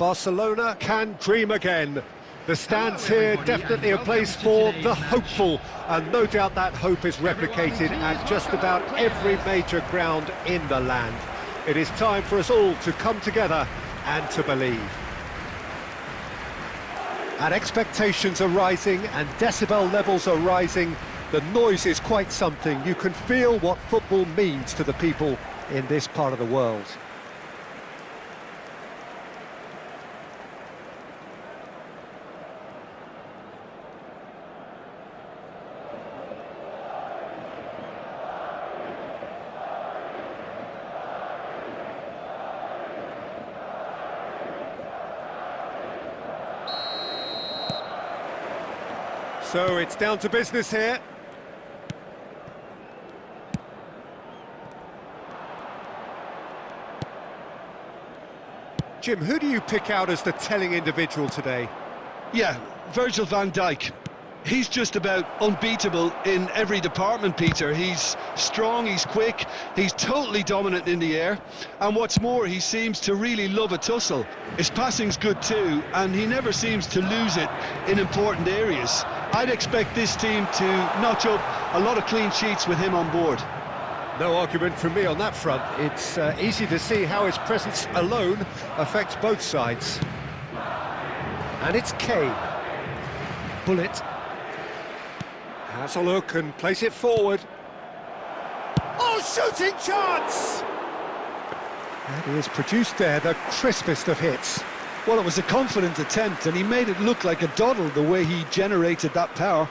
Barcelona can dream again. The stands here definitely a place for the hopeful, and no doubt that hope is replicated at just about every major ground in the land. It is time for us all to come together and to believe. And expectations are rising and decibel levels are rising. The noise is quite something. You can feel what football means to the people in this part of the world. So it's down to business here. Jim, who do you pick out as the telling individual today? Yeah, Virgil van Dijk. He's just about unbeatable in every department, Peter. He's strong, he's quick, he's totally dominant in the air, and what's more, he seems to really love a tussle. His passing's good too, and he never seems to lose it in important areas. I'd expect this team to notch up a lot of clean sheets with him on board. No argument from me on that front. It's easy to see how his presence alone affects both sides. And it's Kane. Bullet. Has a look and plays it forward. Oh, shooting chance! And he has produced there the crispest of hits. Well, it was a confident attempt, and he made it look like a doddle the way he generated that power.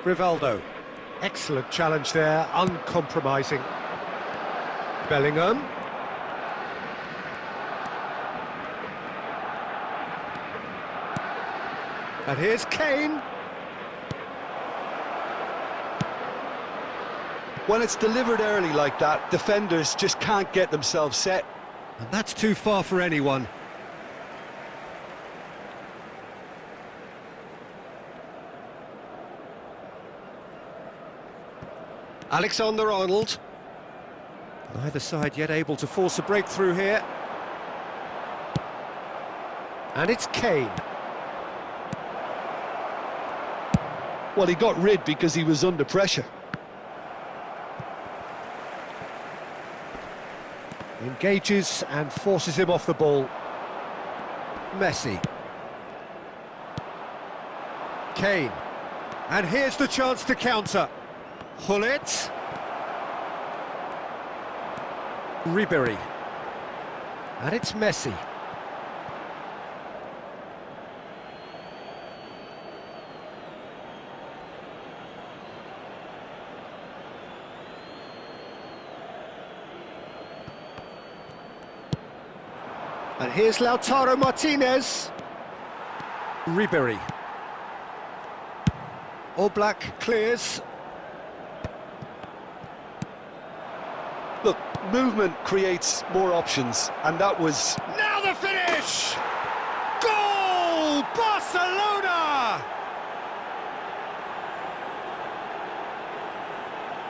Rivaldo. Excellent challenge there, uncompromising. Bellingham. And here's Kane. When it's delivered early like that, defenders just can't get themselves set. And that's too far for anyone. Alexander-Arnold. Neither side yet able to force a breakthrough here. And it's Kane. Well, he got rid because he was under pressure. Engages and forces him off the ball. Messi. Kane. And here's the chance to counter. Hullet. Ribery. And it's Messi. And here's Lautaro Martinez. Ribery. Oblak clears. Look, movement creates more options, and that was... Now the finish! Goal! Barcelona!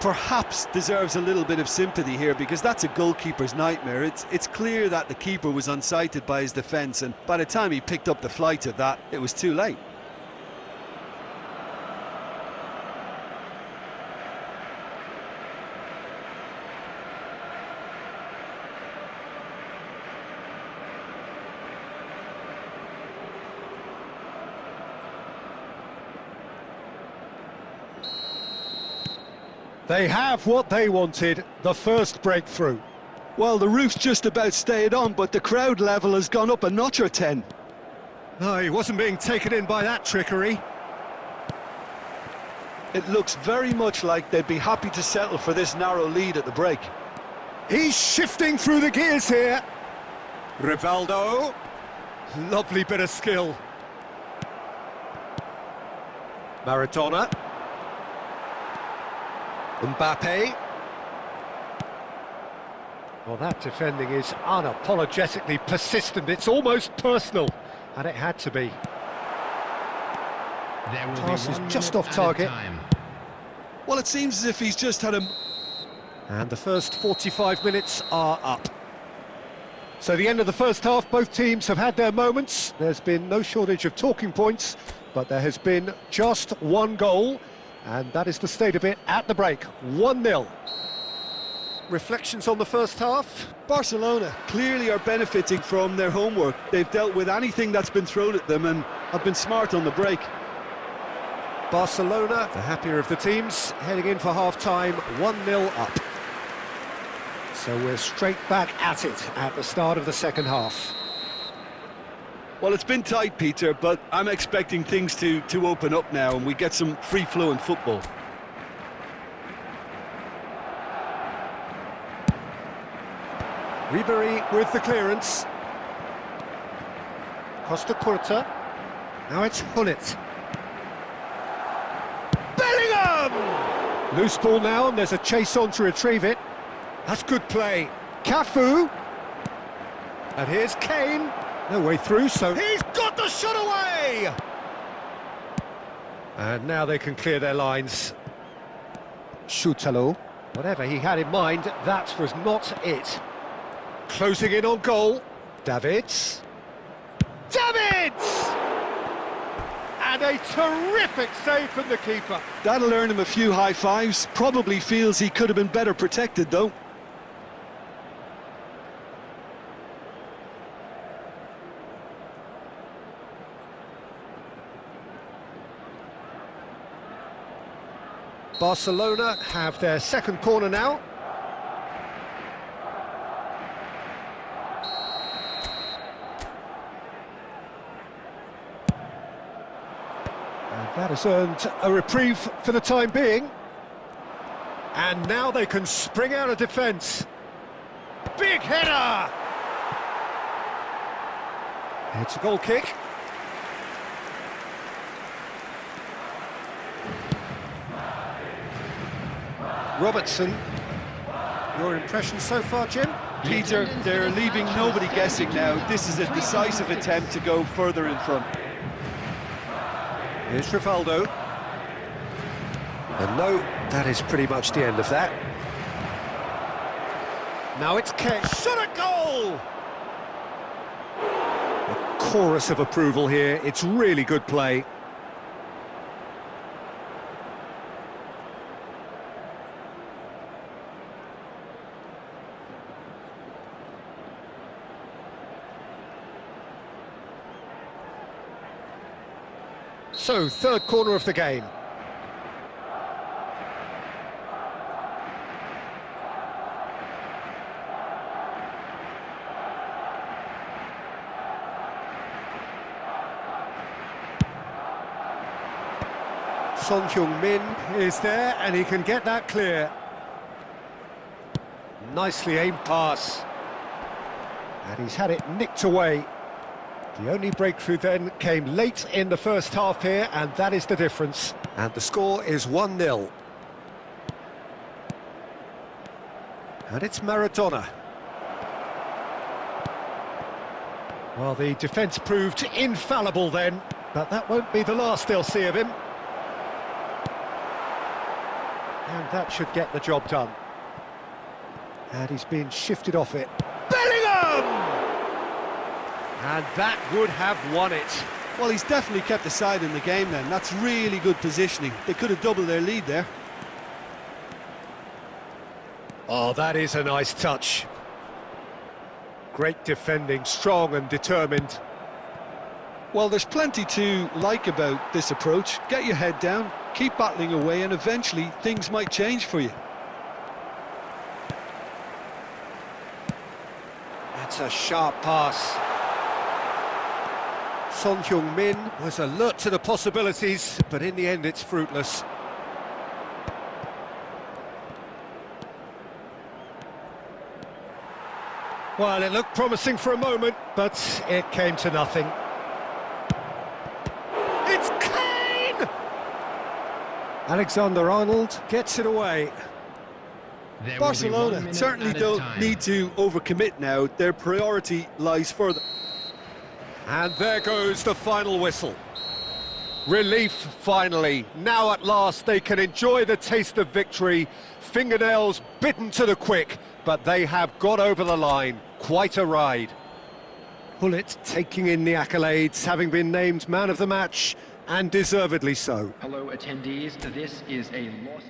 Perhaps deserves a little bit of sympathy here, because that's a goalkeeper's nightmare. It's clear that the keeper was unsighted by his defence, and by the time he picked up the flight of that, it was too late. They have what they wanted, the first breakthrough. Well, the roof's just about stayed on, but the crowd level has gone up a notch or 10. No, he wasn't being taken in by that trickery. It looks very much like they'd be happy to settle for this narrow lead at the break. He's shifting through the gears here. Rivaldo. Lovely bit of skill. Maradona. Mbappe. Well, that defending is unapologetically persistent. It's almost personal, and it had to be. Pass is just off target. Well, it seems as if he's just had a... And the first 45 minutes are up. So the end of the first half, both teams have had their moments. There's been no shortage of talking points, but there has been just one goal, and that is the state of it at the break. 1-0. Reflections on the first half? Barcelona clearly are benefiting from their homework. They've dealt with anything that's been thrown at them and have been smart on the break. Barcelona, the happier of the teams, heading in for half-time, 1-0 up. So we're straight back at it at the start of the second half. Well, it's been tight, Peter, but I'm expecting things to open up now and we get some free-flowing football. Ribery with the clearance. Costa Curta. Now it's Hullet. Bellingham! Loose ball now, and there's a chase on to retrieve it. That's good play. Cafu. And here's Kane. No way through, so he's got the shot away! And now they can clear their lines. Schutalo. Whatever he had in mind, that was not it. Closing in on goal. Davids. Davids! And a terrific save from the keeper. That'll earn him a few high fives. Probably feels he could have been better protected, though. Barcelona have their second corner now. And that has earned a reprieve for the time being. And now they can spring out of defence. Big header! It's a goal kick. Robertson, your impression so far, Jim? Peter, they're leaving nobody guessing now. This is a decisive attempt to go further in front. Here's Rivaldo. And no, that is pretty much the end of that. Now it's Kane. Shot a goal! A chorus of approval here. It's really good play. So, third corner of the game. Son Heung-min is there, and he can get that clear. Nicely aimed pass. And he's had it nicked away. The only breakthrough then came late in the first half here, and that is the difference. And the score is 1-0. And it's Maradona. Well, the defence proved infallible then, but that won't be the last they'll see of him. And that should get the job done. And he's been shifted off it. Bellingham! And that would have won it. Well, he's definitely kept the side in the game then. That's really good positioning. They could have doubled their lead there. Oh, that is a nice touch. Great defending, strong and determined. Well, there's plenty to like about this approach. Get your head down, keep battling away, and eventually things might change for you. That's a sharp pass. Son Heung-min was alert to the possibilities, but in the end it's fruitless. Well, it looked promising for a moment, but it came to nothing. It's Kane! Alexander-Arnold gets it away. Barcelona certainly don't need to overcommit now. Their priority lies further. And there goes the final whistle. Relief, finally. Now at last they can enjoy the taste of victory. Fingernails bitten to the quick. but they have got over the line. Quite a ride. Bullet taking in the accolades, having been named man of the match, and deservedly so. Hello attendees, this is a lost...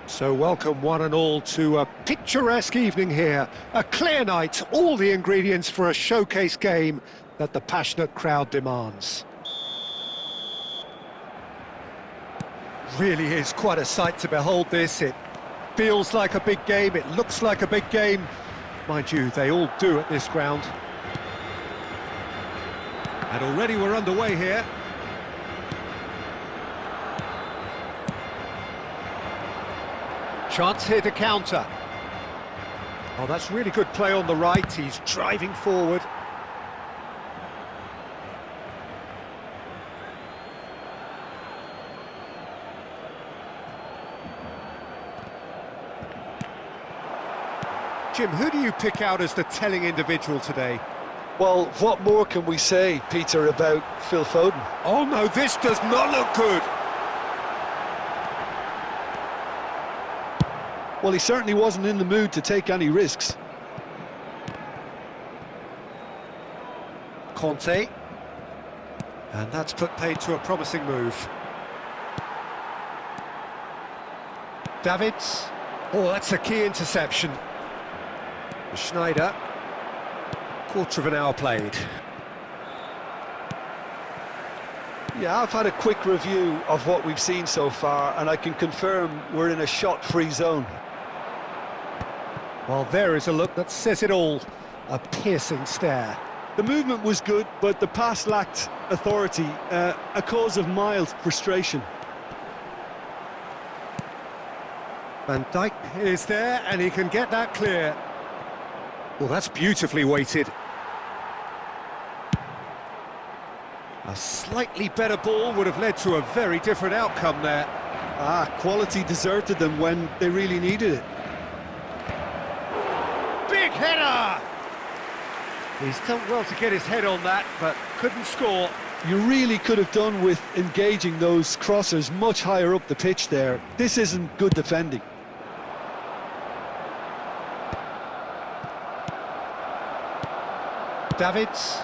So welcome one and all to a picturesque evening here. A clear night, all the ingredients for a showcase game that the passionate crowd demands. Really is quite a sight to behold this. It feels like a big game, it looks like a big game. Mind you, they all do at this ground. And already we're underway here. Chance here to counter. Oh, that's really good play on the right. He's driving forward. Jim, who do you pick out as the telling individual today? Well, what more can we say, Peter, about Phil Foden? Oh no, this does not look good. Well, he certainly wasn't in the mood to take any risks. Conte. And that's put paid to a promising move. Davids. Oh, that's a key interception. Schneider. Quarter of an hour played. Yeah, I've had a quick review of what we've seen so far, and I can confirm we're in a shot-free zone. Well, there is a look that says it all. A piercing stare. The movement was good, but the pass lacked authority, a cause of mild frustration. Van Dijk is there, and he can get that clear. Well, that's beautifully weighted. A slightly better ball would have led to a very different outcome there. Quality deserted them when they really needed it. Big header! He's done well to get his head on that, but couldn't score. You really could have done with engaging those crossers much higher up the pitch there. This isn't good defending. Davids.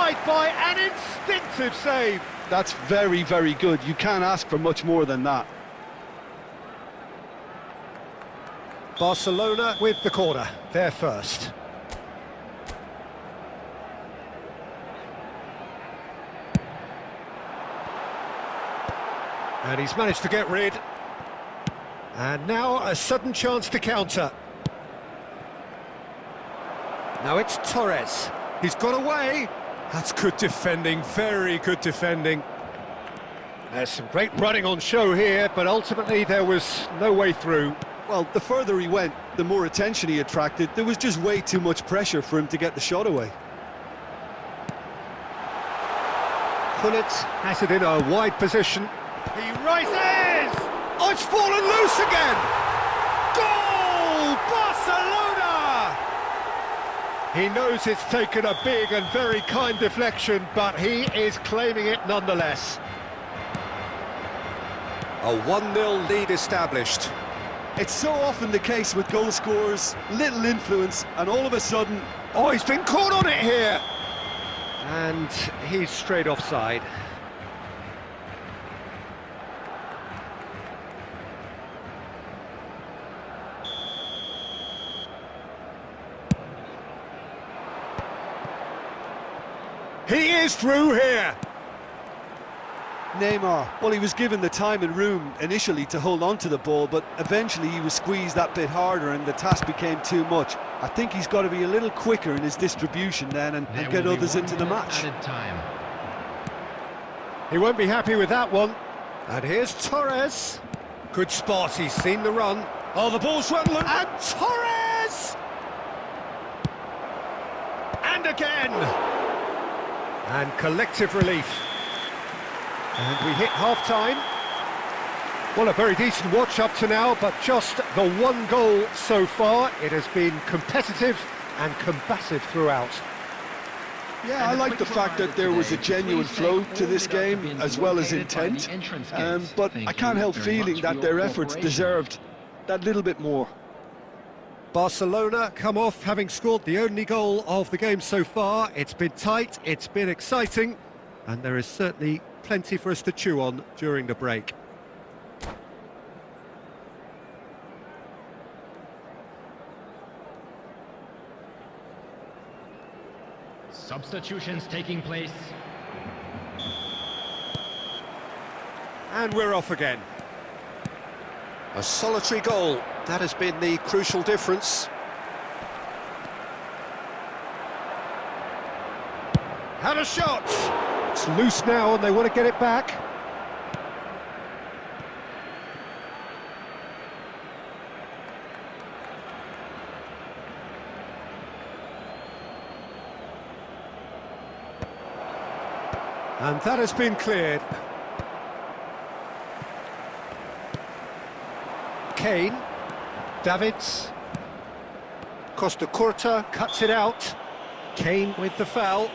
denied by an instinctive save. That's very, very good. You can't ask for much more than that. Barcelona with the corner, they're first. And he's managed to get rid. And now a sudden chance to counter. Now it's Torres. He's got away. That's good defending, very good defending. There's some great running on show here, but ultimately there was no way through. Well, the further he went, the more attention he attracted. There was just way too much pressure for him to get the shot away. Pullet has it in a wide position. He rises! Oh, it's fallen loose again! Goal! Barcelona! He knows it's taken a big and very kind deflection, but he is claiming it nonetheless. A 1-0 lead established. It's so often the case with goal scorers, little influence, and all of a sudden... Oh, he's been caught on it here! And he's straight offside. He is through here! Neymar, well, he was given the time and room initially to hold on to the ball, but eventually he was squeezed that bit harder and the task became too much. I think he's got to be a little quicker in his distribution then and get others into the match. He won't be happy with that one. And here's Torres. Good spot, he's seen the run. Oh, the ball's run, and Torres! And again! And collective relief. And we hit half-time. Well, a very decent watch up to now, but just the one goal so far. It has been competitive and combative throughout. Yeah, I like the fact that there was a genuine flow to this game, as well as intent. But I can't help feeling that their efforts deserved that little bit more. Barcelona come off having scored the only goal of the game so far. It's been tight, it's been exciting, and there is certainly plenty for us to chew on during the break. Substitutions taking place. And we're off again. A solitary goal, that has been the crucial difference. Had a shot! It's loose now and they want to get it back. And that has been cleared. Kane, Davids, Costa Curta cuts it out. Kane with the foul.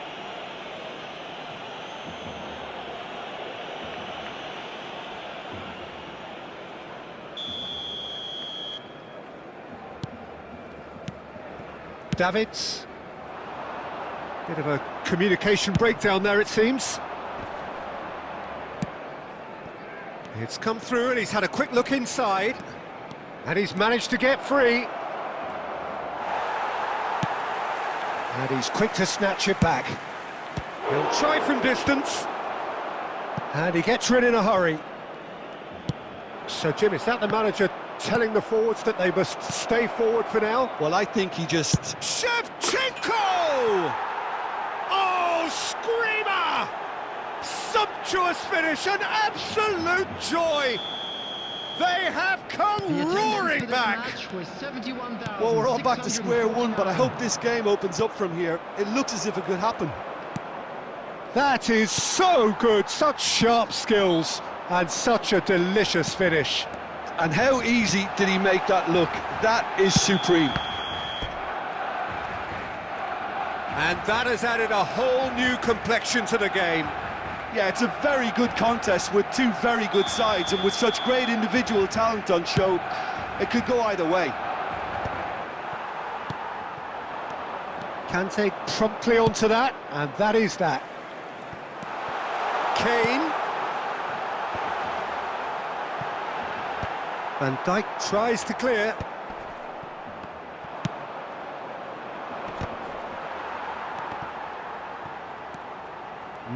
Davids. Bit of a communication breakdown there, it seems. It's come through and he's had a quick look inside. And he's managed to get free. And he's quick to snatch it back. He'll try from distance. And he gets rid in a hurry. So, Jim, is that the manager telling the forwards that they must stay forward for now? Well, I think he just... Shevchenko! Oh, screamer! Sumptuous finish, an absolute joy! They have come roaring back! Well, we're all back to square one, but I hope this game opens up from here. It looks as if it could happen. That is so good, such sharp skills, and such a delicious finish. And how easy did he make that look? That is supreme. And that has added a whole new complexion to the game. Yeah, it's a very good contest with two very good sides, and with such great individual talent on show, it could go either way. Kante promptly onto that, and that is that. Kane. Van Dijk tries to clear.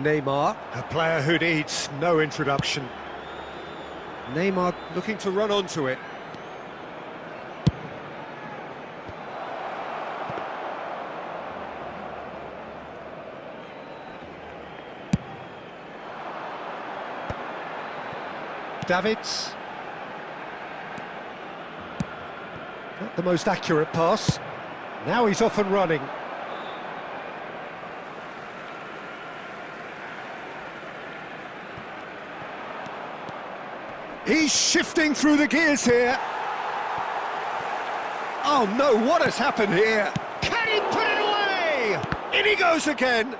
Neymar, a player who needs no introduction. Neymar looking to run onto it. Davids. Not the most accurate pass. Now he's off and running. He's shifting through the gears here. Oh no, what has happened here? Can he put it away? In he goes again.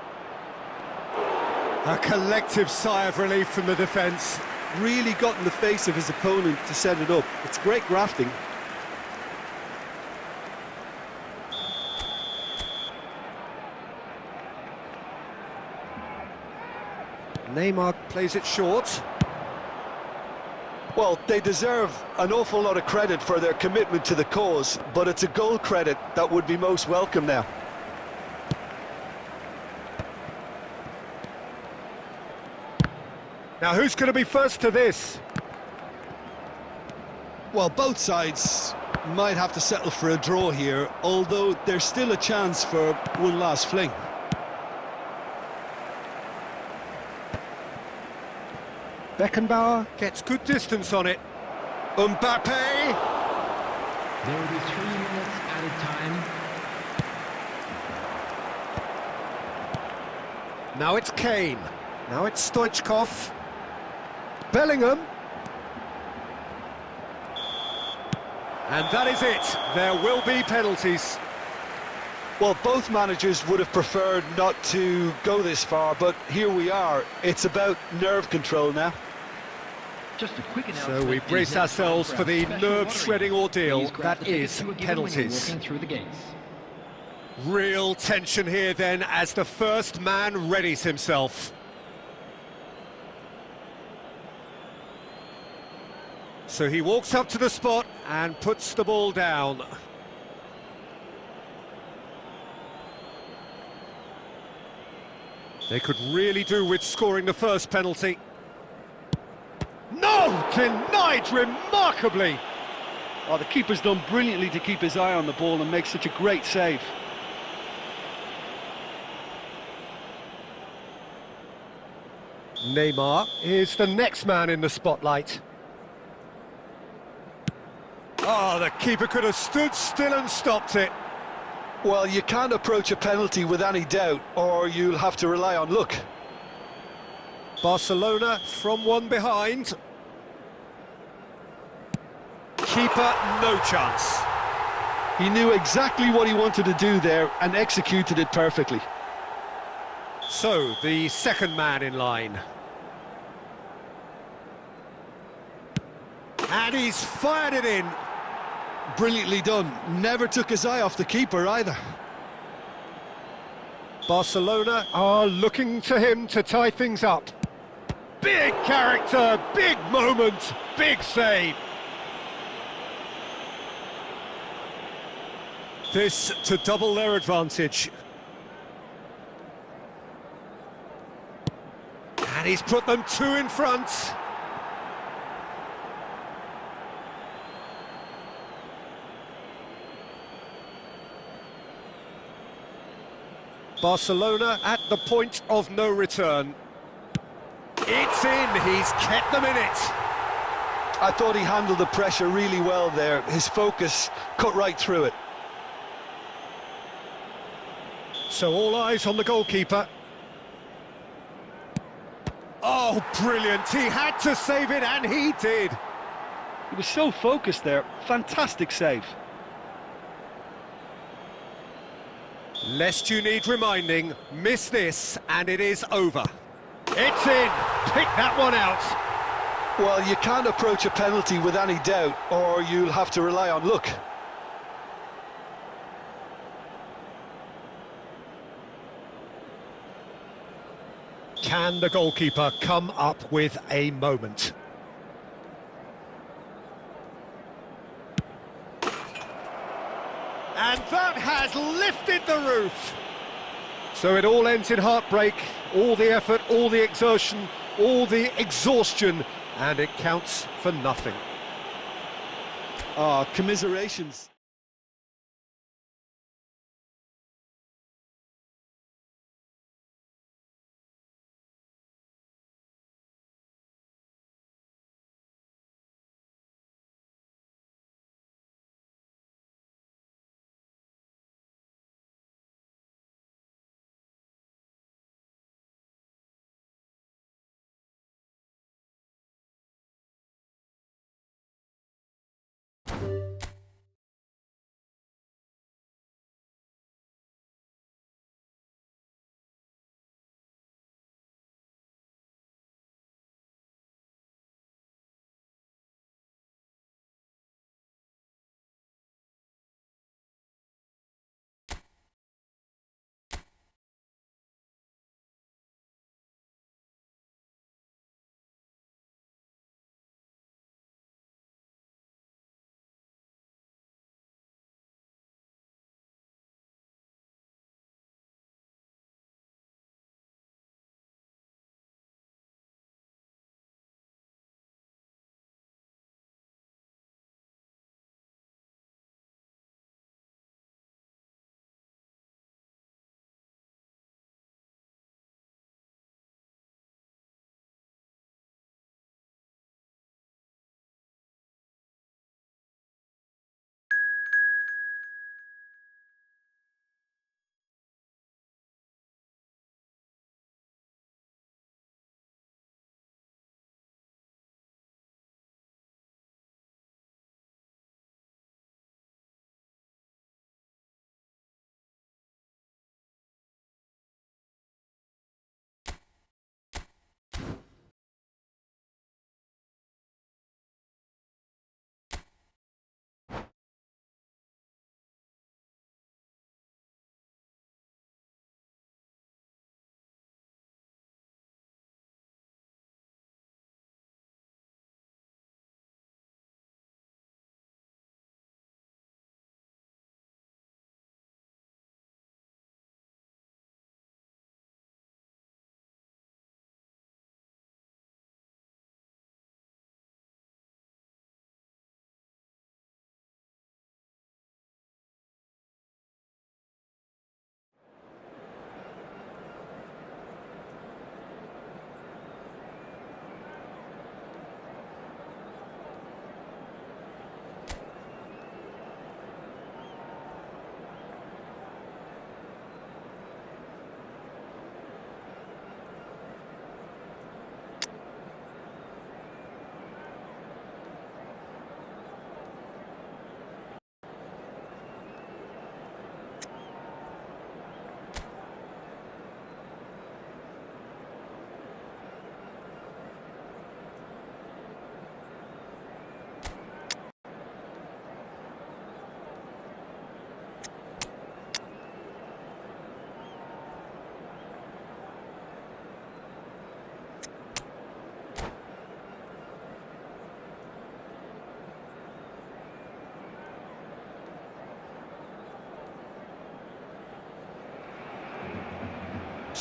A collective sigh of relief from the defence. Really got in the face of his opponent to set it up. It's great grafting. Neymar plays it short. Well, they deserve an awful lot of credit for their commitment to the cause, but it's a goal credit that would be most welcome now. Now who's going to be first to this? Well, both sides might have to settle for a draw here, although there's still a chance for one last fling. Beckenbauer gets good distance on it. Mbappe! There will be 3 minutes added time. Now it's Kane. Now it's Stoichkov. Bellingham. And that is it. There will be penalties. Well, both managers would have preferred not to go this far, but here we are. It's about nerve control now. Just a quick So we brace ourselves for the nerve-shredding ordeal that is penalties. Through the gates. Real tension here then as the first man readies himself. So he walks up to the spot and puts the ball down. They could really do with scoring the first penalty. No! Denied remarkably! Oh, the keeper's done brilliantly to keep his eye on the ball and make such a great save. Neymar is the next man in the spotlight. Oh, the keeper could have stood still and stopped it. Well, you can't approach a penalty with any doubt, or you'll have to rely on luck. Barcelona from one behind. Keeper, no chance. He knew exactly what he wanted to do there and executed it perfectly. So, the second man in line. And he's fired it in. Brilliantly done. Never took his eye off the keeper either. Barcelona are looking to him to tie things up. Big character, big moment, big save. This to double their advantage. And he's put them 2 in front. Barcelona at the point of no return. It's in, he's kept them in it. I thought he handled the pressure really well there. His focus cut right through it. So all eyes on the goalkeeper. Oh, brilliant, he had to save it and he did. He was so focused there, fantastic save. Lest you need reminding, miss this and it is over. It's in, pick that one out. Well, you can't approach a penalty with any doubt, or you'll have to rely on luck. Can the goalkeeper come up with a moment? And that has lifted the roof. So it all ends in heartbreak, all the effort, all the exertion, all the exhaustion, and it counts for nothing. Ah, commiserations.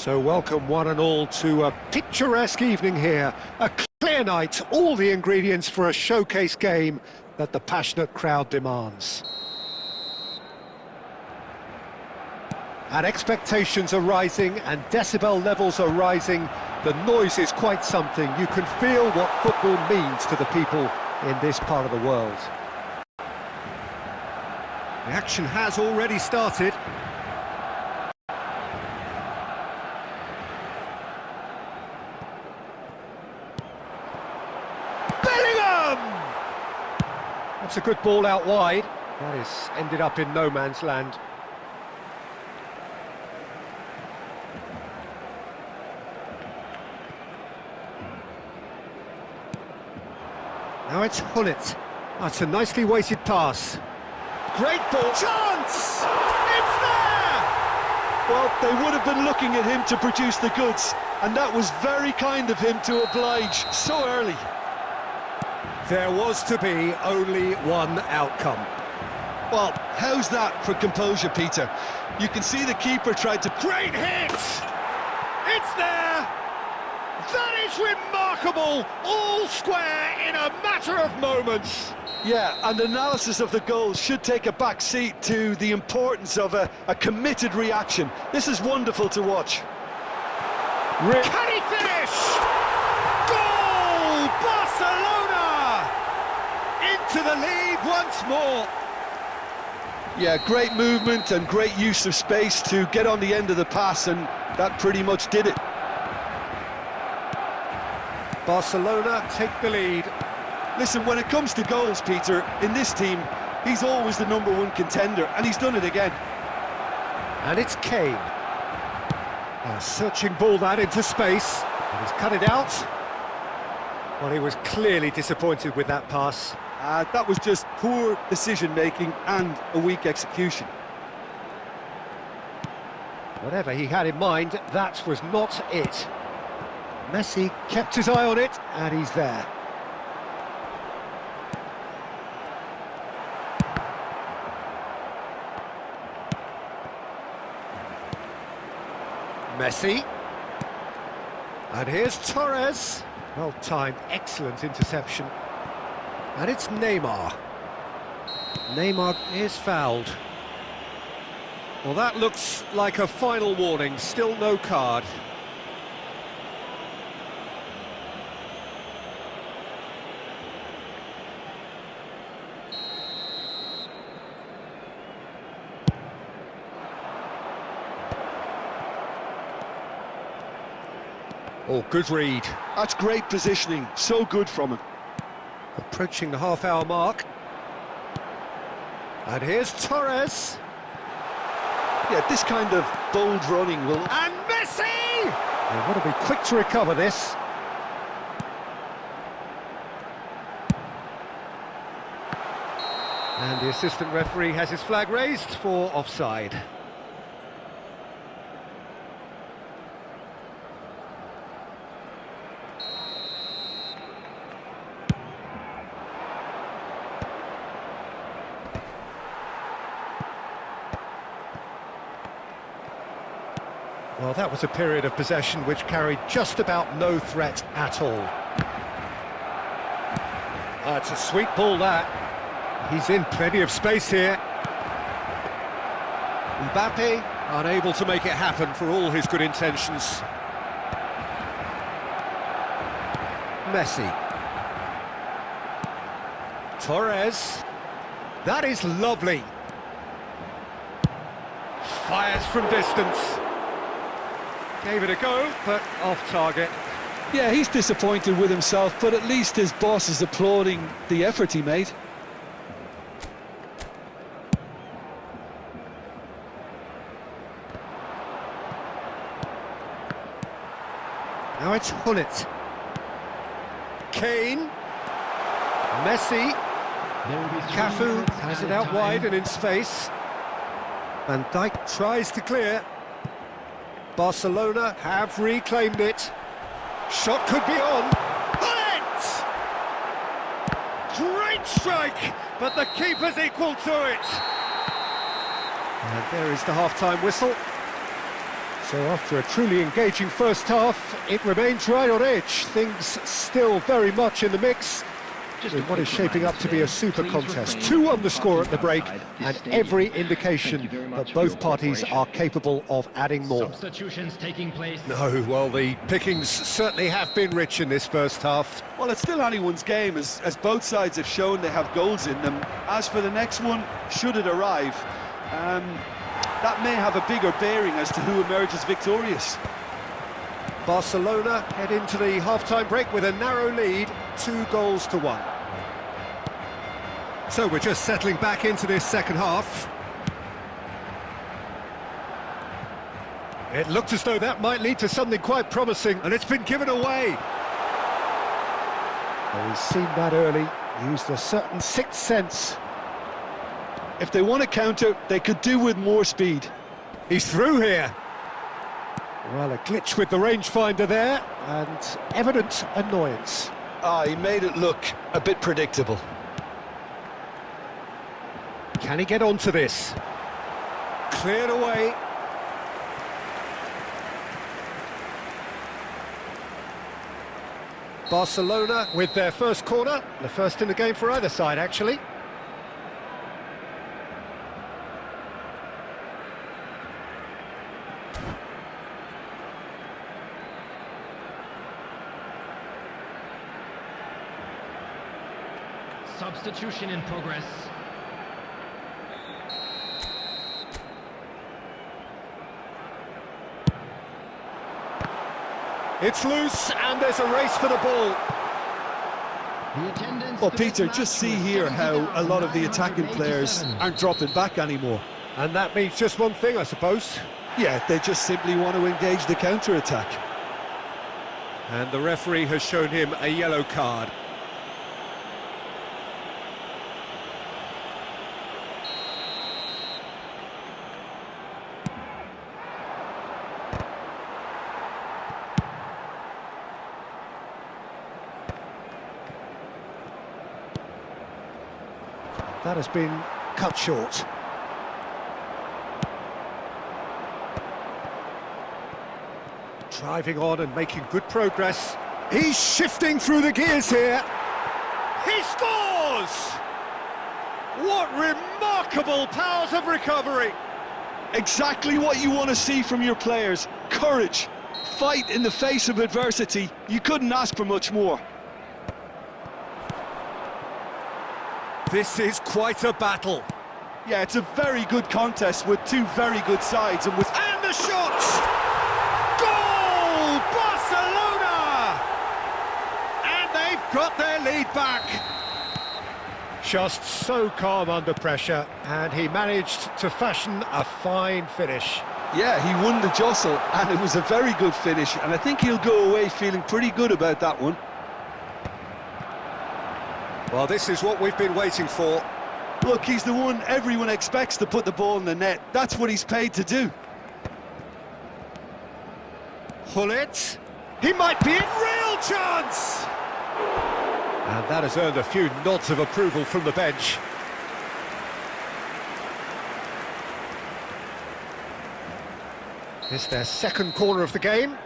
So welcome one and all to a picturesque evening here, a clear night, all the ingredients for a showcase game that the passionate crowd demands. And expectations are rising and decibel levels are rising. The noise is quite something. You can feel what football means to the people in this part of the world. The action has already started. That's a good ball out wide. That is ended up in no man's land. Now it's Hullet. That's a nicely weighted pass. Great ball. Chance! It's there! Well, they would have been looking at him to produce the goods. And that was very kind of him to oblige so early. There was to be only one outcome. Well, how's that for composure, Peter? You can see the keeper tried to... Great hit! It's there! That is remarkable! All square in a matter of moments. Yeah, and analysis of the goal should take a back seat to the importance of a committed reaction. This is wonderful to watch. Can he finish? Goal! Barcelona! Into the lead once more. Yeah, great movement and great use of space to get on the end of the pass, and that pretty much did it. Barcelona take the lead. Listen, when it comes to goals, Peter, in this team, he's always the #1 contender, and he's done it again. And it's Kane. A searching ball that into space. And he's cut it out. Well, he was clearly disappointed with that pass. That was just poor decision-making and a weak execution. Whatever he had in mind, that was not it. Messi kept his eye on it, and he's there. Messi. And here's Torres. Well-timed, excellent interception. And it's Neymar. Neymar is fouled. Well, that looks like a final warning. Still no card. Oh, good read. That's great positioning, so good from him. Approaching the half-hour mark. And here's Torres. Yeah, this kind of bold running will... And Messi! They've got to be quick to recover this. And the assistant referee has his flag raised for offside. Well, that was a period of possession which carried just about no threat at all. It's a sweet ball, that. He's in plenty of space here. Mbappe unable to make it happen for all his good intentions. Messi. Torres. That is lovely. Fires from distance. Gave it a go, but off target. Yeah, he's disappointed with himself, but at least his boss is applauding the effort he made. Now it's Hullet. Kane. Messi. Cafu has it out wide and in space. Van Dijk tries to clear. Barcelona have reclaimed it. Shot could be on. Hullet! Great strike, but the keeper's equal to it. And there is the half-time whistle. So after a truly engaging first half, it remains right on edge. Things still very much in the mix. In what is shaping up to be a super contest. 2-1 the score at the break, and every indication that both parties are capable of adding more. Substitutions taking place. No, well, the pickings certainly have been rich in this first half. Well, it's still anyone's game, as both sides have shown they have goals in them. As for the next one, should it arrive, that may have a bigger bearing as to who emerges victorious. Barcelona head into the half-time break with a narrow lead, 2-1. So we're just settling back into this second half. It looked as though that might lead to something quite promising, and it's been given away. Well, he's seen that early, used a certain sixth sense. If they want to counter, they could do with more speed. He's through here. Well, a glitch with the rangefinder there, and evident annoyance. He made it look a bit predictable. Can he get onto this? Cleared away. Barcelona with their first corner, the first in the game for either side, actually. Substitution in progress. It's loose, and there's a race for the ball. Well, Peter, just see here how a lot of the attacking players aren't dropping back anymore. And that means just one thing, I suppose. Yeah, they just simply want to engage the counter-attack. And the referee has shown him a yellow card. That has been cut short. Driving on and making good progress. He's shifting through the gears here. He scores! What remarkable powers of recovery! Exactly what you want to see from your players. Courage, fight in the face of adversity. You couldn't ask for much more. This is quite a battle. Yeah, it's a very good contest with two very good sides, and the shot! Goal! Barcelona! And they've got their lead back. Just so calm under pressure, and he managed to fashion a fine finish. Yeah, he won the jostle, and it was a very good finish, and I think he'll go away feeling pretty good about that one. Well, this is what we've been waiting for. Look, he's the one everyone expects to put the ball in the net. That's what he's paid to do. Hullet. He might be in real chance! And that has earned a few nods of approval from the bench. It's their second corner of the game.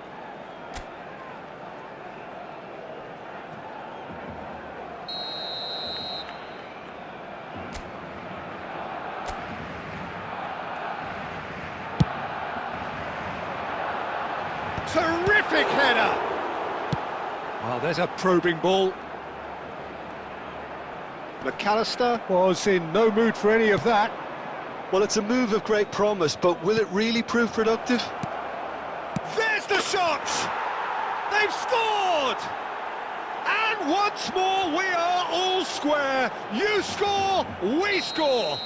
Terrific header! Well, there's a probing ball. McAllister was in no mood for any of that. Well, it's a move of great promise, but will it really prove productive? There's the shot! They've scored! And once more we are all square. You score, we score!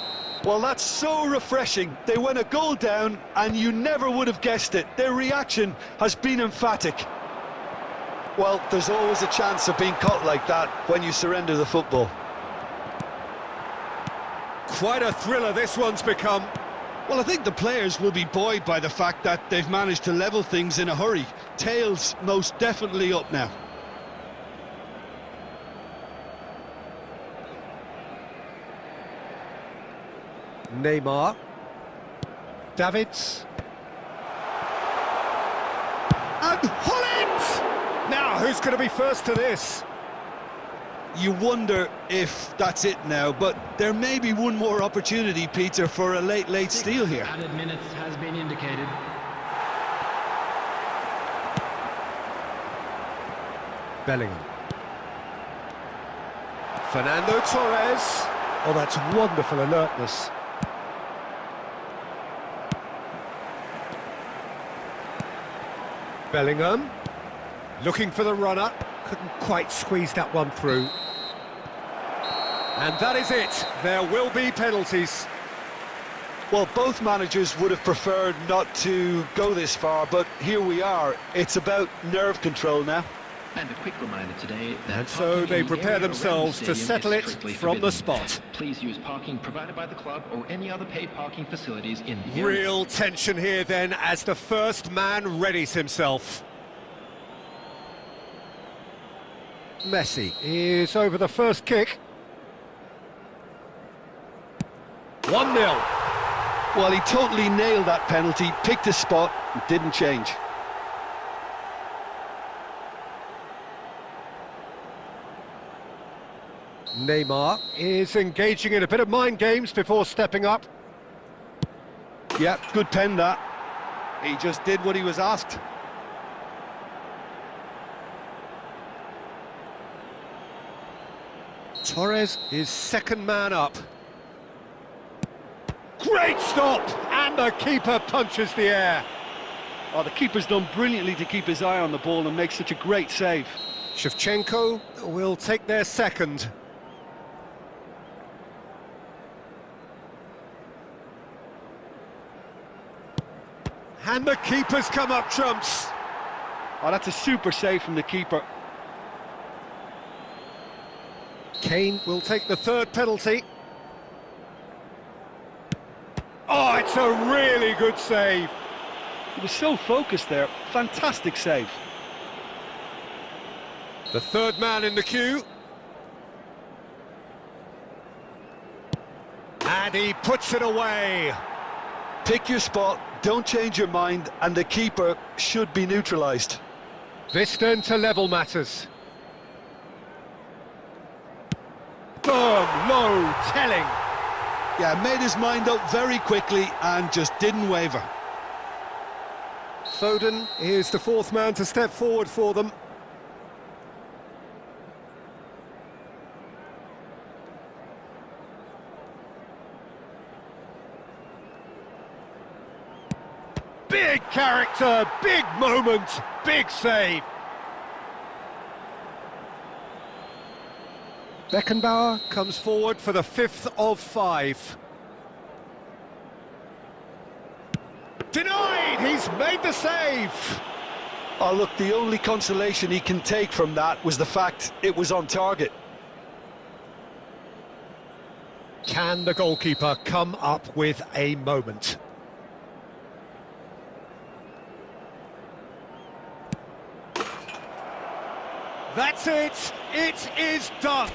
Well, that's so refreshing. They went a goal down, and you never would have guessed it. Their reaction has been emphatic. Well, there's always a chance of being caught like that when you surrender the football. Quite a thriller this one's become. Well, I think the players will be buoyed by the fact that they've managed to level things in a hurry. Tails most definitely up now. Neymar. Davids. And Hullet! Now, who's going to be first to this? You wonder if that's it now, but there may be one more opportunity, Peter, for a late steal here. Added minutes has been indicated. Bellingham. Fernando Torres. Oh, that's wonderful alertness. Bellingham. Looking for the runner. Couldn't quite squeeze that one through. And that is it. There will be penalties. Well, both managers would have preferred not to go this far, but here we are. It's about nerve control now. And a quick reminder today that And so parking they in the prepare area around the themselves to stadium settle is it strictly from the forbidden. spot. Please use parking provided by the club or any other paid parking facilities in the area. Real tension here then as the first man readies himself. Messi is over the first kick. 1-0. Well, he totally nailed that penalty, picked his spot, and didn't change. Neymar is engaging in a bit of mind games before stepping up. Yeah, good pen that. He just did what he was asked. Torres is second man up. Great stop! And the keeper punches the air. Oh, the keeper's done brilliantly to keep his eye on the ball and make such a great save. Shevchenko will take their second. And the keeper's come up trumps. Oh, that's a super save from the keeper. Kane will take the third penalty. Oh, it's a really good save. He was so focused there. Fantastic save. The third man in the queue. And he puts it away. Pick your spot, don't change your mind, and the keeper should be neutralised. This then to level matters. Boom, low, telling. Yeah, made his mind up very quickly and just didn't waver. Foden is the fourth man to step forward for them. Big character, big moment, big save. Beckenbauer comes forward for the fifth of five. Denied! He's made the save! Oh, look, the only consolation he can take from that was the fact it was on target. Can the goalkeeper come up with a moment? That's it! It is done!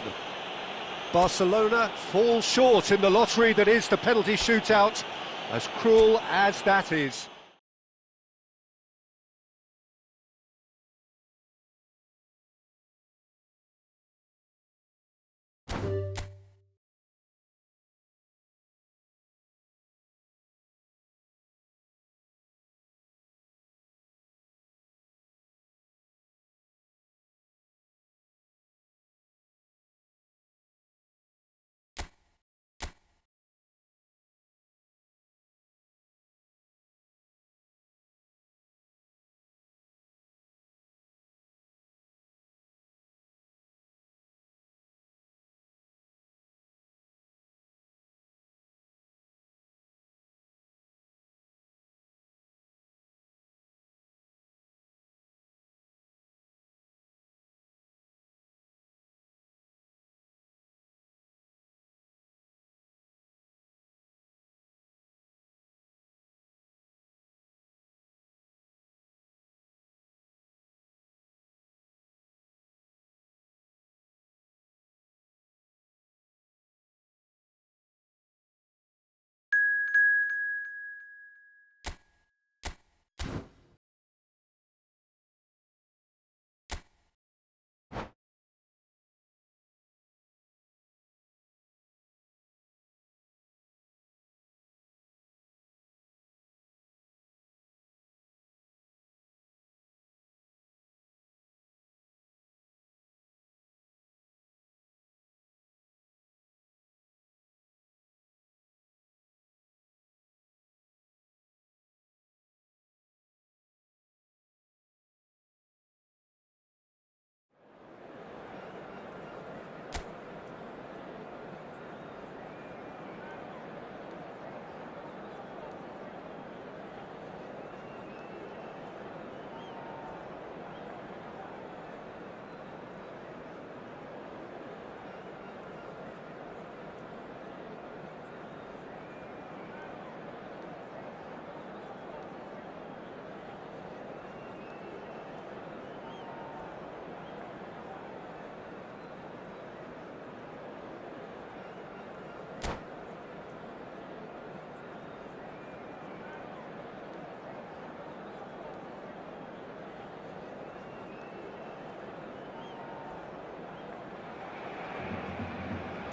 Barcelona fall short in the lottery that is the penalty shootout, as cruel as that is.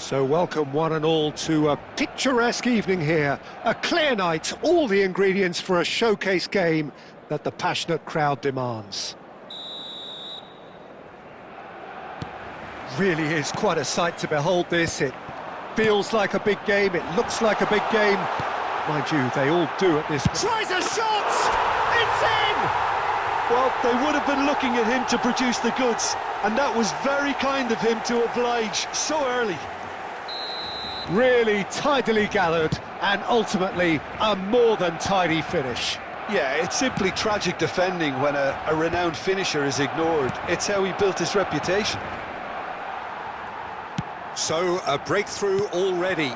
So welcome one and all to a picturesque evening here. A clear night, all the ingredients for a showcase game that the passionate crowd demands. Really is quite a sight to behold this. It feels like a big game, it looks like a big game. Mind you, they all do at this. Tries a shot! It's in! Well, they would have been looking at him to produce the goods, and that was very kind of him to oblige so early. Really tidily gathered, and ultimately a more than tidy finish. Yeah, it's simply tragic defending when a renowned finisher is ignored. It's how he built his reputation. So, a breakthrough already.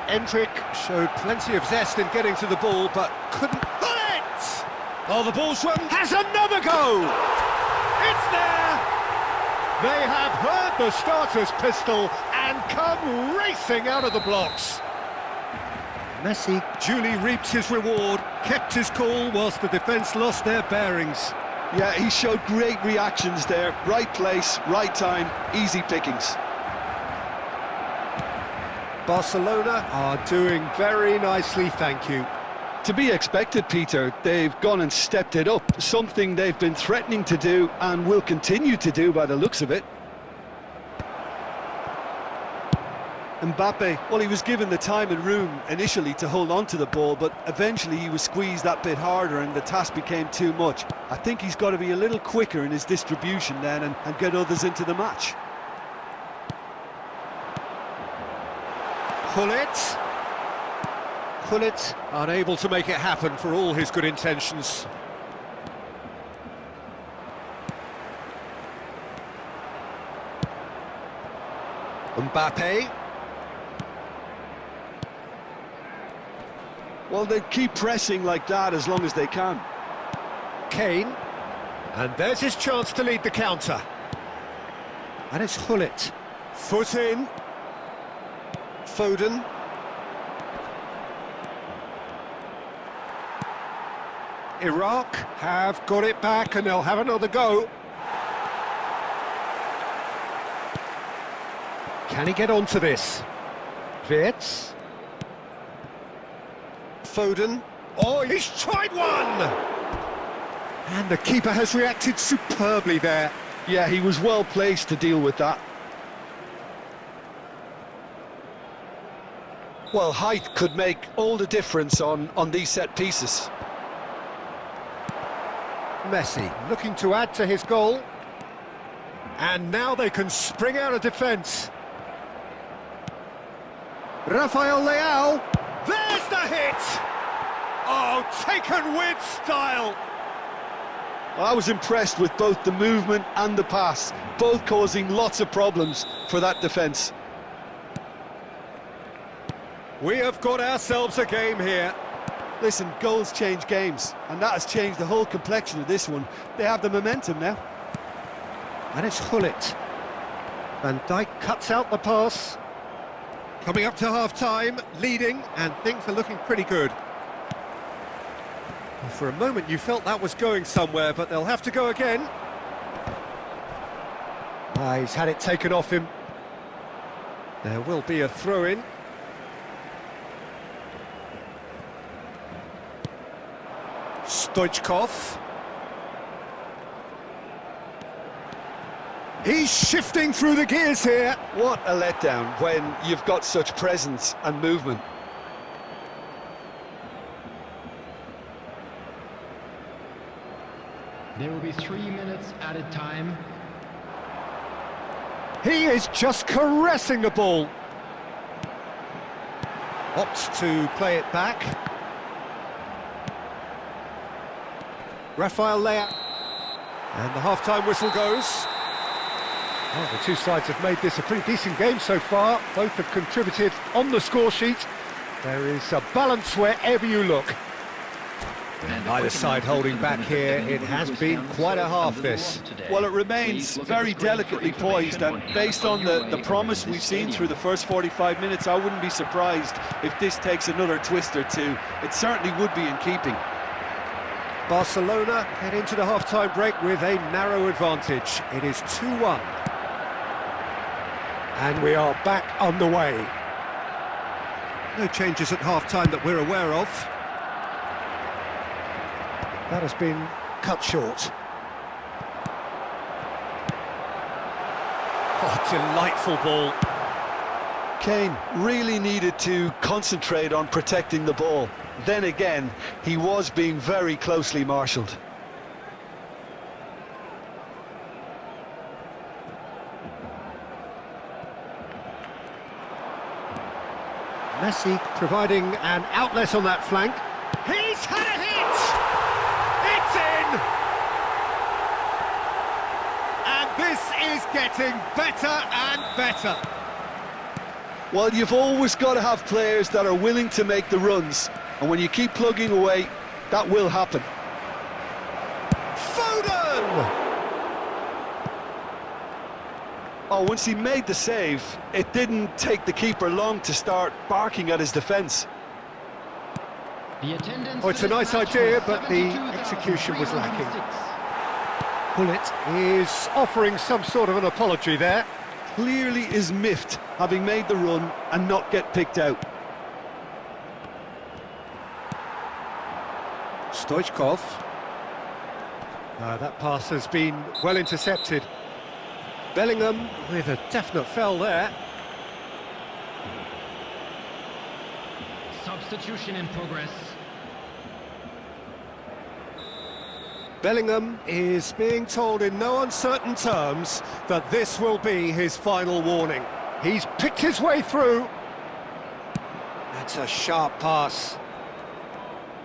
Endrick showed plenty of zest in getting to the ball, but couldn't pull it! Oh, the ball's run! Has another go! It's there! They have heard the starter's pistol and come racing out of the blocks. Messi duly reaped his reward, kept his cool whilst the defence lost their bearings. Yeah, he showed great reactions there. Right place, right time, easy pickings. Barcelona are doing very nicely, thank you. To be expected, Peter. They've gone and stepped it up, something they've been threatening to do and will continue to do by the looks of it. Mbappe, well, he was given the time and room initially to hold on to the ball, but eventually he was squeezed that bit harder and the task became too much. I think he's got to be a little quicker in his distribution then and get others into the match. Gullit, unable to make it happen for all his good intentions. Mbappe. Well, they keep pressing like that as long as they can. Kane. And there's his chance to lead the counter. And it's Gullit. Foot in. Foden. Iraq have got it back and they'll have another go. Can he get onto this? Wirtz. Foden. Oh, he's tried one! And the keeper has reacted superbly there. Yeah, he was well placed to deal with that. Well, height could make all the difference on these set pieces. Messi looking to add to his goal. And now they can spring out of defence. Rafael Leao. There's the hit! Oh, taken with style! Well, I was impressed with both the movement and the pass, both causing lots of problems for that defence. We have got ourselves a game here. Listen, goals change games, and that has changed the whole complexion of this one. They have the momentum now. And it's Gullit. Van Dijk cuts out the pass. Coming up to half-time, leading, and things are looking pretty good. Well, for a moment you felt that was going somewhere, but they'll have to go again. He's had it taken off him. There will be a throw-in. Stoichkov. He's shifting through the gears here. What a letdown when you've got such presence and movement. There will be 3 minutes added time. He is just caressing the ball. Opts to play it back. Rafael Leao. And the half-time whistle goes. Well, the two sides have made this a pretty decent game so far. Both have contributed on the score sheet. There is a balance wherever you look. And either side holding back here. It has been quite a half, this. Well, it remains very delicately poised, and based on the promise we've seen through the first 45 minutes, I wouldn't be surprised if this takes another twist or two. It certainly would be in keeping. Barcelona head into the half-time break with a narrow advantage. It is 2-1. And we are back underway. No changes at half-time that we're aware of. That has been cut short. Oh, delightful ball. Kane really needed to concentrate on protecting the ball. Then again, he was being very closely marshalled. Messi providing an outlet on that flank. He's had a hit! It's in! And this is getting better and better. Well, you've always got to have players that are willing to make the runs, and when you keep plugging away, that will happen. Foden! Oh, once he made the save, it didn't take the keeper long to start barking at his defence. Oh, it's a nice idea, but the execution was lacking. Bullet is offering some sort of an apology there. Clearly is miffed, having made the run and not get picked out. Stoichkov. That pass has been well intercepted. Bellingham with a definite foul there. Substitution in progress. Bellingham is being told in no uncertain terms that this will be his final warning. He's picked his way through. That's a sharp pass.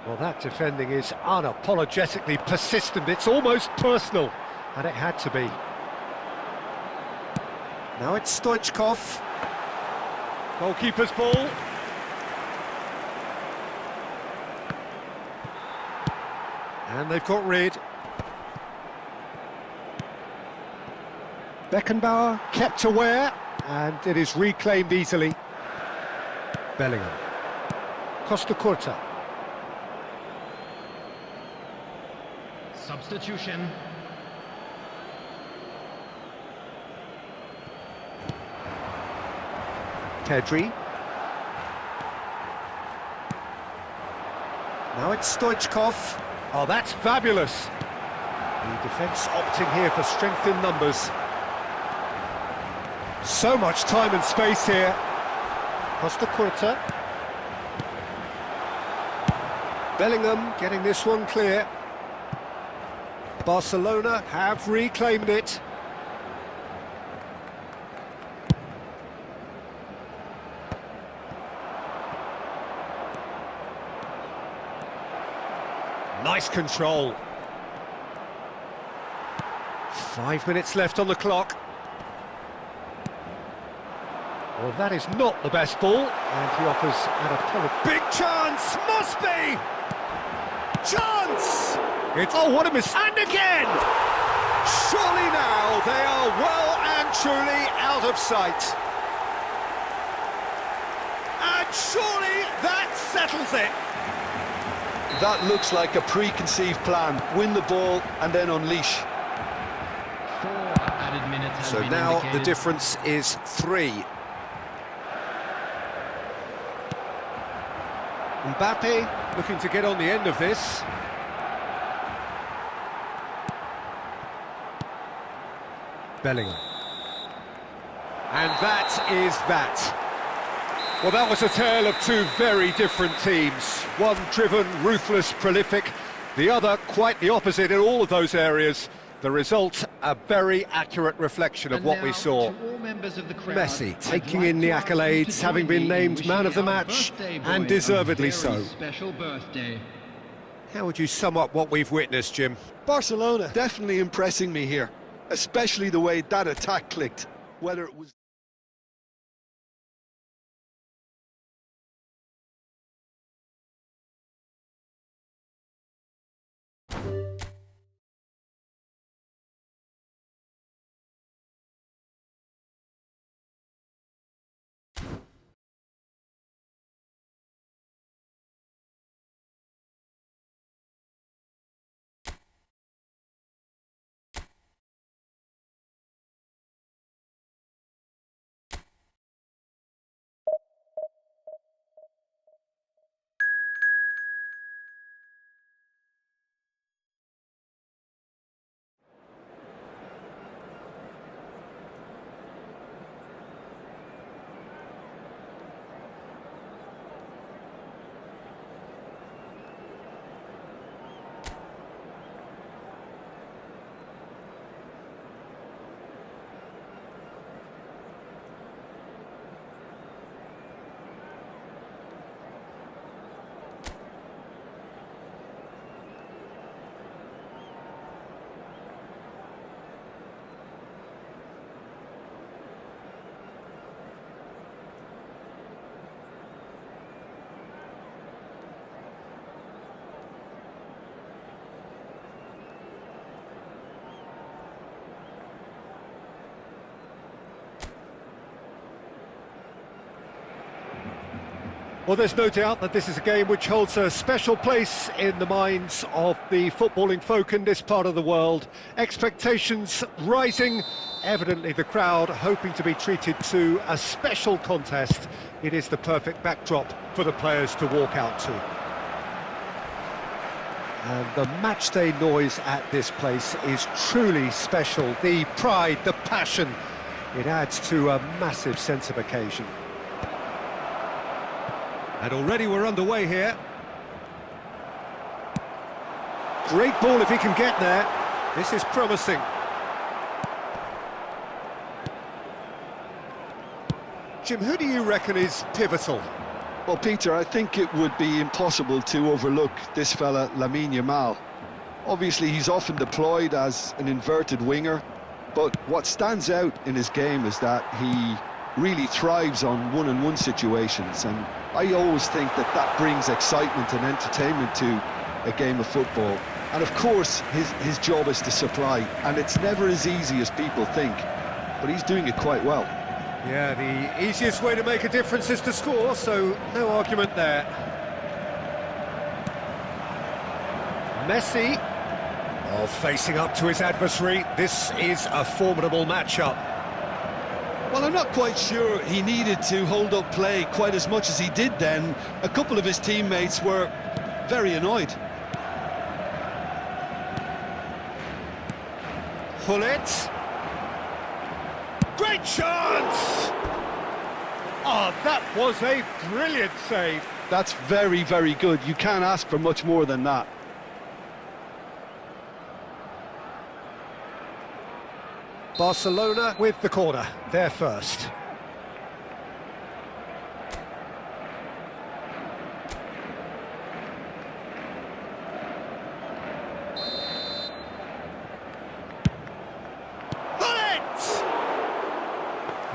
Well, that defending is unapologetically persistent. It's almost personal, and it had to be. Now it's Stoichkov. Goalkeeper's ball. And they've got rid. Beckenbauer kept aware, and it is reclaimed easily. Bellingham. Costa Curta. Substitution. Pedri. Now it's Stoichkov. Oh, that's fabulous. The defence opting here for strength in numbers. So much time and space here. Costa Curta. Bellingham getting this one clear. Barcelona have reclaimed it. Nice control. 5 minutes left on the clock. Well, that is not the best ball, and he offers an apology. Big chance! Must be! Chance! Oh, what a miss! And again! Surely now they are well and truly out of sight. And surely that settles it. That looks like a preconceived plan. Win the ball and then unleash. 4 added minutes has So been now indicated. the difference is 3. Mbappe looking to get on the end of this. Bellingham. And that is that. Well, that was a tale of two very different teams. One driven, ruthless, prolific. The other quite the opposite in all of those areas. The result, a very accurate reflection of And what now, we saw. to all members of the crowd, Messi I'd taking like in the to ask you to accolades, having join been me in named wishing man of the our match, birthday boy and deservedly a so. very special birthday. How would you sum up what we've witnessed, Jim? Barcelona definitely impressing me here, especially the way that attack clicked, whether it was Well, there's no doubt that this is a game which holds a special place in the minds of the footballing folk in this part of the world. Expectations rising, evidently the crowd hoping to be treated to a special contest. It is the perfect backdrop for the players to walk out to. And the matchday noise at this place is truly special. The pride, the passion, it adds to a massive sense of occasion. And already we're underway here. Great ball if he can get there. This is promising. Jim, who do you reckon is pivotal? Well, Peter, I think it would be impossible to overlook this fella, Lamine Yamal. Obviously, he's often deployed as an inverted winger, but what stands out in his game is that he really thrives on one-on-one situations, and I always think that that brings excitement and entertainment to a game of football. And of course, his job is to supply, and it's never as easy as people think, but he's doing it quite well. Yeah, the easiest way to make a difference is to score, so no argument there. Messi, facing up to his adversary. This is a formidable matchup. Well, I'm not quite sure he needed to hold up play quite as much as he did then. A couple of his teammates were very annoyed. Bullet. Great chance! Oh, that was a brilliant save. That's very, very good. You can't ask for much more than that. Barcelona with the corner, they're first.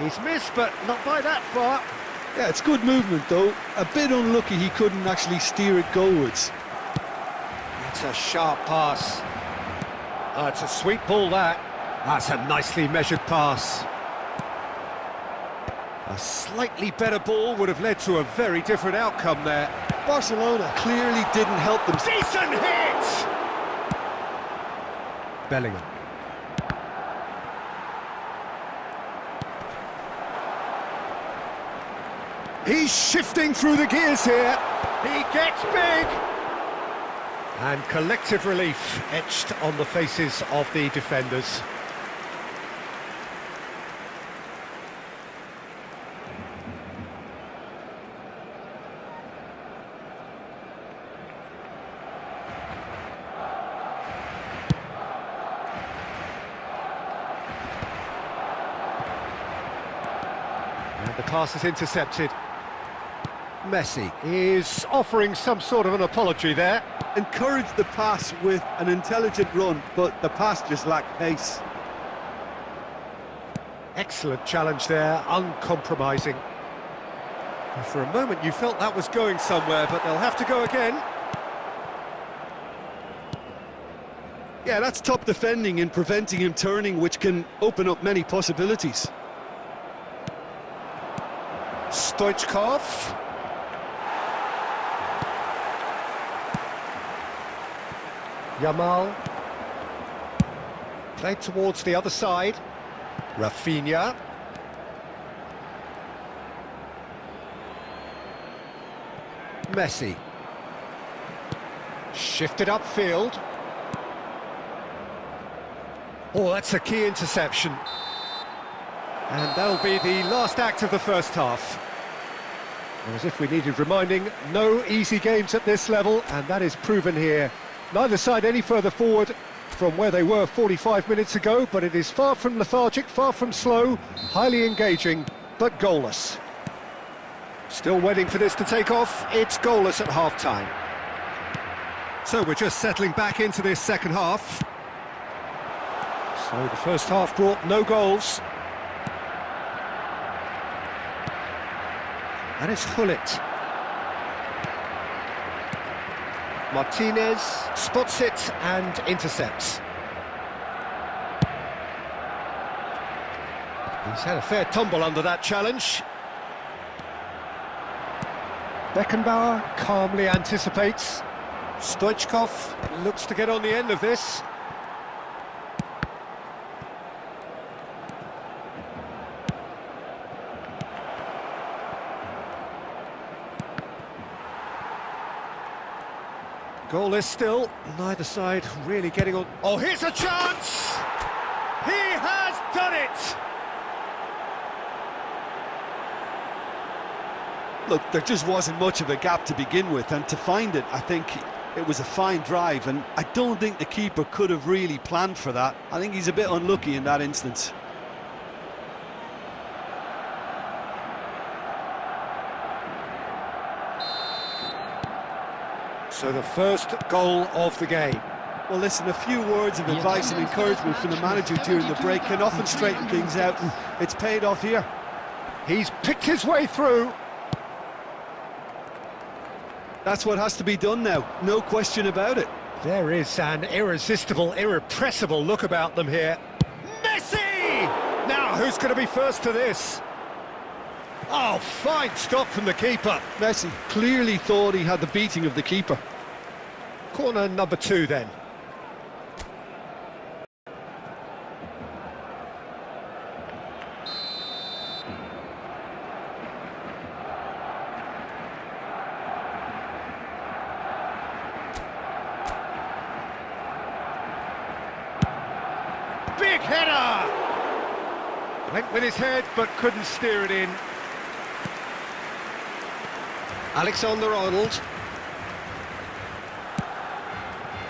He's missed, but not by that far. Yeah, it's good movement, though. A bit unlucky he couldn't actually steer it goalwards. It's a sharp pass. Oh, it's a sweet ball, that. That's a nicely measured pass. A slightly better ball would have led to a very different outcome there. Barcelona clearly didn't help them. Decent hit! Bellingham. He's shifting through the gears here. He gets big. And collective relief etched on the faces of the defenders. And the pass is intercepted. Messi is offering some sort of an apology there. Encouraged the pass with an intelligent run, but the pass just lacked pace. Excellent challenge there, uncompromising. And for a moment you felt that was going somewhere, but they'll have to go again. Yeah, that's top defending and preventing him turning, which can open up many possibilities. Stoichkov. Yamal. Played towards the other side. Rafinha. Messi. Shifted upfield. Oh, that's a key interception. And that'll be the last act of the first half. And as if we needed reminding, no easy games at this level, and that is proven here. Neither side any further forward from where they were 45 minutes ago, but it is far from lethargic, far from slow, highly engaging, but goalless. Still waiting for this to take off. It's goalless at half-time. So we're just settling back into this second half. So the first half brought no goals. And it's Hullet. Martinez spots it and intercepts. He's had a fair tumble under that challenge. Beckenbauer calmly anticipates. Stoichkov looks to get on the end of this. Goalless still, neither side really getting on. Oh, here's a chance! He has done it! Look, there just wasn't much of a gap to begin with, and to find it, I think it was a fine drive, and I don't think the keeper could have really planned for that. I think he's a bit unlucky in that instance. So the first goal of the game. Well, listen, a few words of advice and encouragement from the manager during the break can often straighten things out, and it's paid off here. He's picked his way through. That's what has to be done now, no question about it. There is an irresistible, irrepressible look about them here. Messi! Now, who's going to be first to this? Oh, fine stop from the keeper. Messi clearly thought he had the beating of the keeper. Corner number 2 then. Big header! Went with his head but couldn't steer it in. Alexander-Arnold.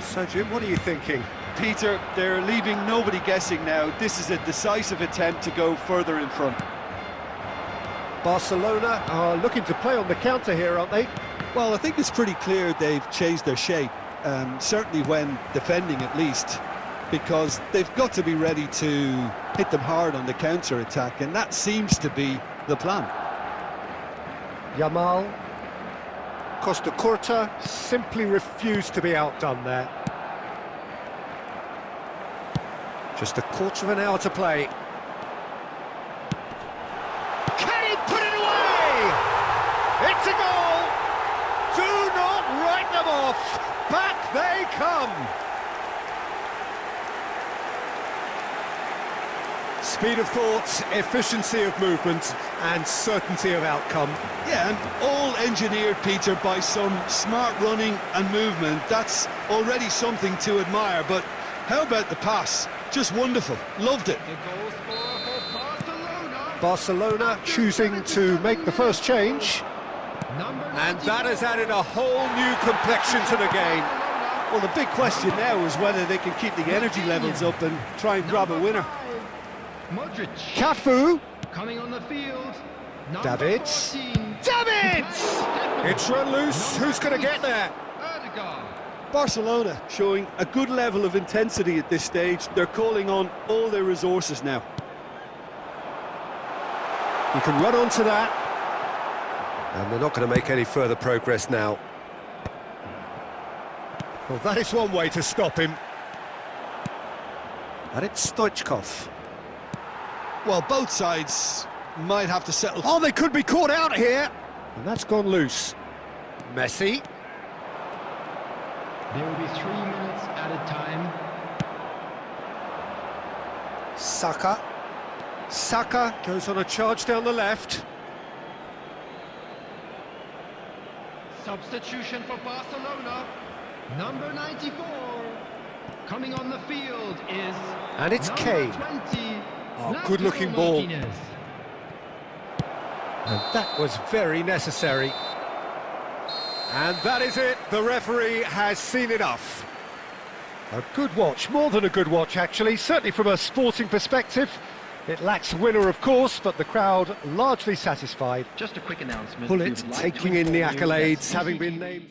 So, Jim, what are you thinking? Peter, they're leaving nobody guessing now. This is a decisive attempt to go further in front. Barcelona are looking to play on the counter here, aren't they? Well, I think it's pretty clear they've changed their shape, certainly when defending at least, because they've got to be ready to hit them hard on the counter-attack, and that seems to be the plan. Yamal. Costa Curta simply refused to be outdone there. Just a quarter of an hour to play. Can he put it away? It's a goal! Do not write them off! Back they come! Speed of thought, efficiency of movement, and certainty of outcome. Yeah, and all engineered, Peter, by some smart running and movement. That's already something to admire, but how about the pass? Just wonderful. Loved it. Barcelona choosing to make the first change. And that has added a whole new complexion to the game. Well, the big question now is whether they can keep the energy levels up and try and grab a winner. Cafu. Coming on the field. Davids. Davids! It's run loose. Who's going to get there? Barcelona showing a good level of intensity at this stage. They're calling on all their resources now. You can run onto that. And they're not going to make any further progress now. Well, that is one way to stop him. And it's Stoichkov. Well, both sides might have to settle. Oh, they could be caught out here. And that's gone loose. Messi. There will be 3 minutes added time. Saka. Saka goes on a charge down the left. Substitution for Barcelona. Number 94. Coming on the field is... And it's Kane. 20. Oh, good-looking ball. And that was very necessary. And that is it. The referee has seen enough. A good watch, more than a good watch, actually. Certainly from a sporting perspective. It lacks a winner, of course, but the crowd largely satisfied. Just a quick announcement. Bullet taking in the accolades, having been named...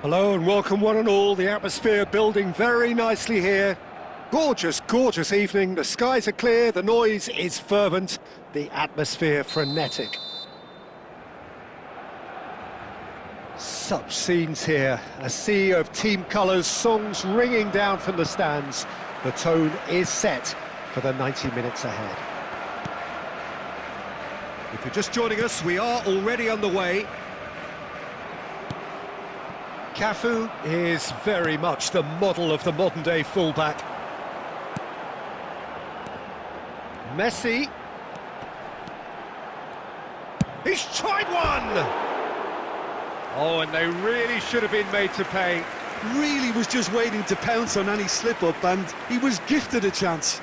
Hello and welcome one and all. The atmosphere building very nicely here. Gorgeous, gorgeous evening. The skies are clear, the noise is fervent, the atmosphere frenetic. Such scenes here. A sea of team colours, songs ringing down from the stands. The tone is set for the 90 minutes ahead. If you're just joining us, we are already underway. Cafu is very much the model of the modern-day fullback. Messi. He's tried one! Oh, and they really should have been made to pay. Really was just waiting to pounce on any slip-up, and he was gifted a chance.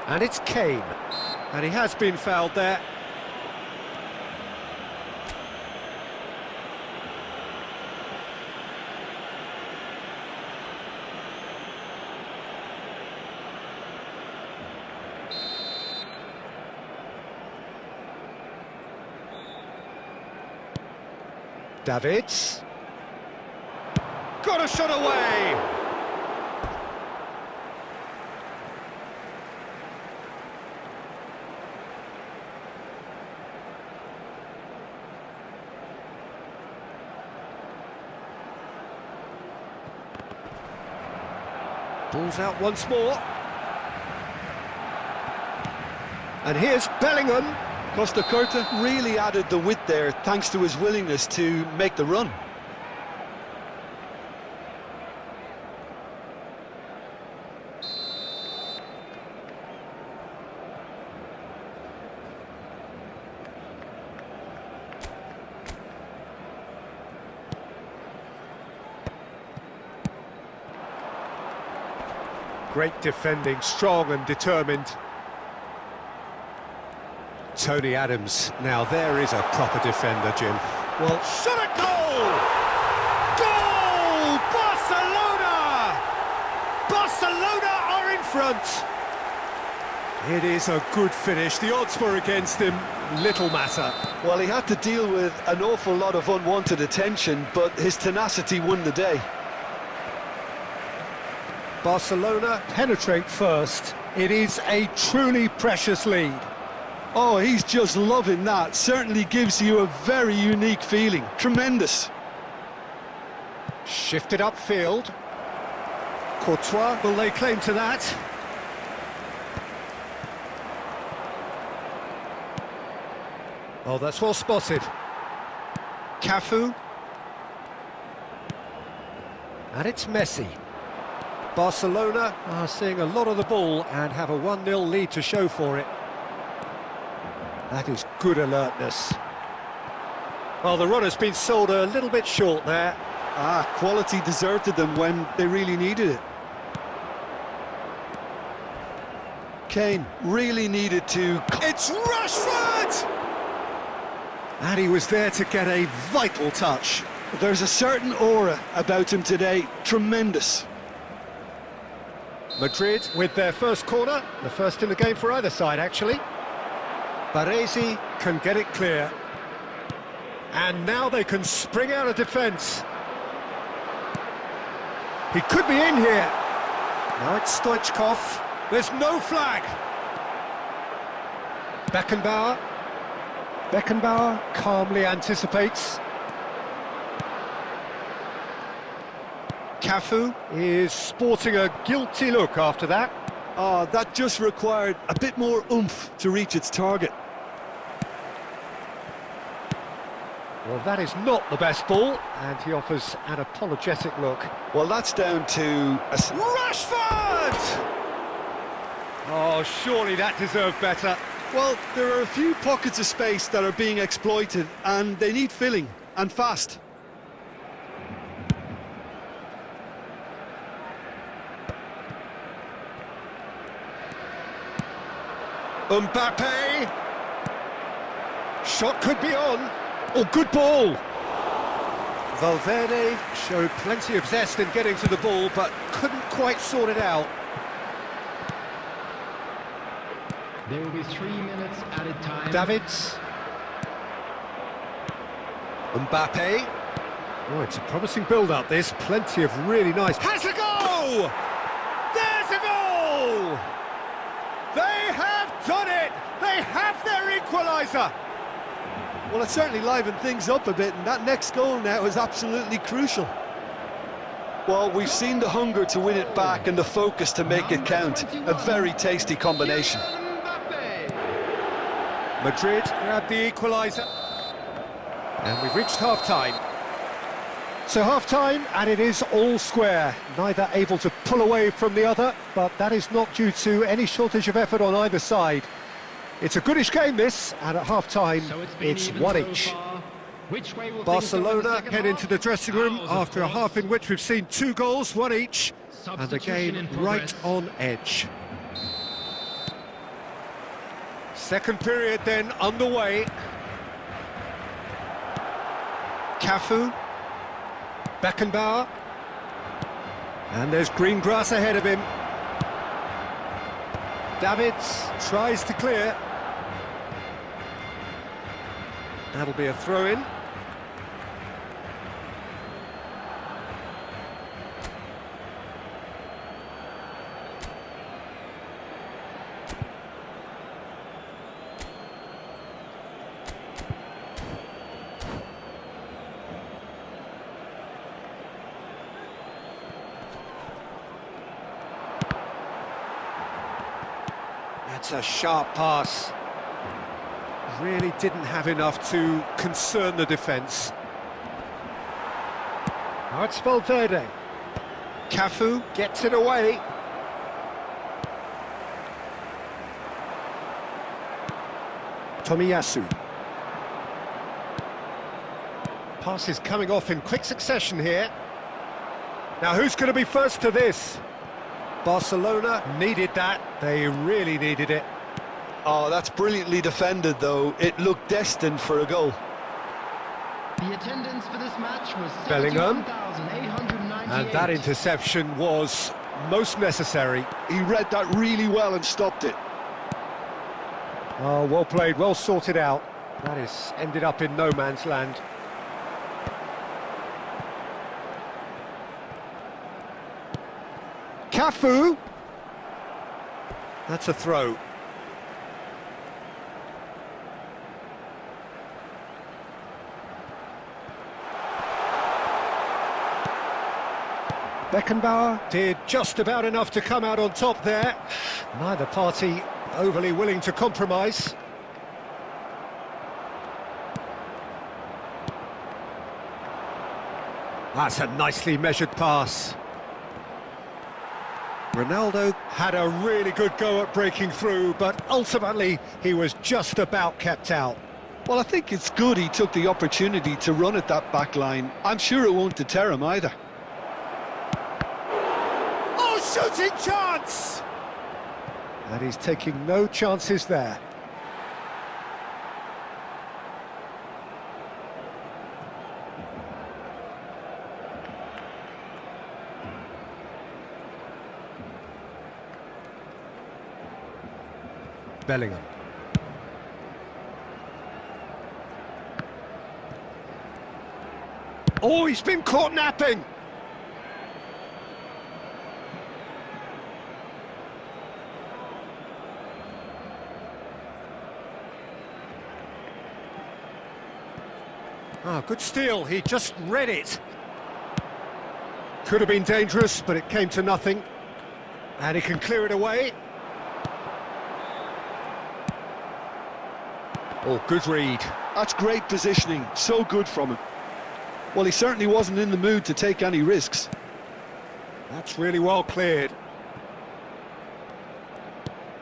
And it's Kane. And he has been fouled there. Davids. Got a shot away! Ball's out once more. And here's Bellingham. Costa Curta really added the width there thanks to his willingness to make the run. Great defending, strong and determined. Tony Adams. Now there is a proper defender, Jim. Well, shot at goal! Goal! Barcelona! Barcelona are in front. It is a good finish. The odds were against him. Little matter. Well, he had to deal with an awful lot of unwanted attention, but his tenacity won the day. Barcelona penetrate first. It is a truly precious lead. Oh, he's just loving that. Certainly gives you a very unique feeling. Tremendous. Shifted upfield. Courtois will lay claim to that. Oh, that's well spotted. Cafu. And it's Messi. Barcelona are seeing a lot of the ball and have a 1-0 lead to show for it. That is good alertness. Well, the run has been sold a little bit short there. Quality deserted them when they really needed it. Kane really needed to... It's Rashford! And he was there to get a vital touch. There's a certain aura about him today. Tremendous. Madrid with their first corner, the first in the game for either side, actually. Baresi can get it clear. And now they can spring out of defence. He could be in here. Now it's Stoichkov. There's no flag. Beckenbauer. Beckenbauer calmly anticipates. Cafu is sporting a guilty look after that. That just required a bit more oomph to reach its target. Well, that is not the best ball, and he offers an apologetic look. Well, that's down to... Rashford! Oh, surely that deserved better. Well, there are a few pockets of space that are being exploited, and they need filling, and fast. Mbappe! Shot could be on. Oh, good ball! Valverde showed plenty of zest in getting to the ball, but couldn't quite sort it out. There will be 3 minutes added time. Davids. Mbappe. Oh, it's a promising build-up, this. Plenty of really nice... Has a goal! There's a goal! They have done it! They have their equaliser! Well, it certainly livened things up a bit, and that next goal now is absolutely crucial. Well, we've seen the hunger to win it back and the focus to make it count. A very tasty combination. Madrid grabbed the equaliser. And we've reached half-time. So half-time, and it is all square. Neither able to pull away from the other, but that is not due to any shortage of effort on either side. It's a goodish game, this, and at half-time, it's one each. Barcelona head into the dressing room after a half in which we've seen 2 goals, 1 each, and the game right on edge. Second period then underway. Cafu, Beckenbauer, and there's green grass ahead of him. Davids tries to clear. That'll be a throw-in. That's a sharp pass. Really didn't have enough to concern the defence. Now it's Valverde. Cafu gets it away. Tomiyasu. Passes coming off in quick succession here. Now who's going to be first to this? Barcelona needed that. They really needed it. Oh, that's brilliantly defended, though. It looked destined for a goal. The attendance for this match was Bellingham. 71,898. And that interception was most necessary. He read that really well and stopped it. Oh, well played, well sorted out. That is ended up in no man's land. Cafu. That's a throw. Beckenbauer did just about enough to come out on top there. Neither party overly willing to compromise. That's a nicely measured pass. Ronaldo had a really good go at breaking through, but ultimately he was just about kept out. Well, I think it's good he took the opportunity to run at that back line. I'm sure it won't deter him either. Shooting chance! And he's taking no chances there. Bellingham. Oh, he's been caught napping! Ah, good steal, he just read it. Could have been dangerous, but it came to nothing. And he can clear it away. Oh, good read. That's great positioning, so good from him. Well, he certainly wasn't in the mood to take any risks. That's really well cleared.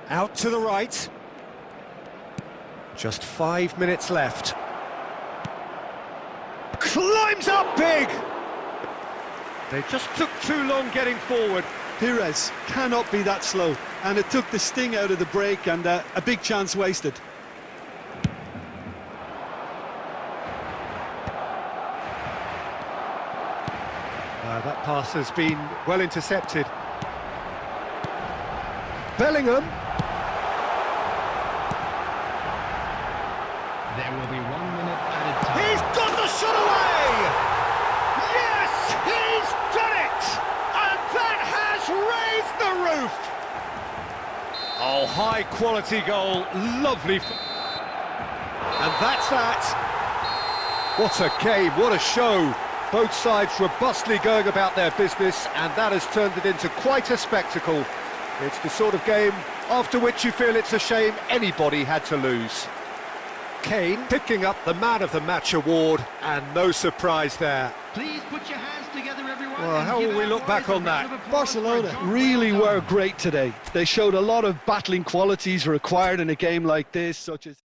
Out to the right. Just 5 minutes left. Climbs up big! They just took too long getting forward. Pires cannot be that slow, and it took the sting out of the break and a big chance wasted. That pass has been well intercepted. Bellingham. There will be 1 minute added time. He's got the shot away! Yes, he's done it! And that has raised the roof! Oh, high quality goal, lovely. And that's that. What a game, what a show. Both sides robustly going about their business, and that has turned it into quite a spectacle. It's the sort of game after which you feel it's a shame anybody had to lose. Kane picking up the Man of the Match award, and no surprise there. Please put your hands together, everyone. Well, and how give will we our look back boys a on that? round of applause Barcelona for a job really well done. were great today. They showed a lot of battling qualities required in a game like this, such as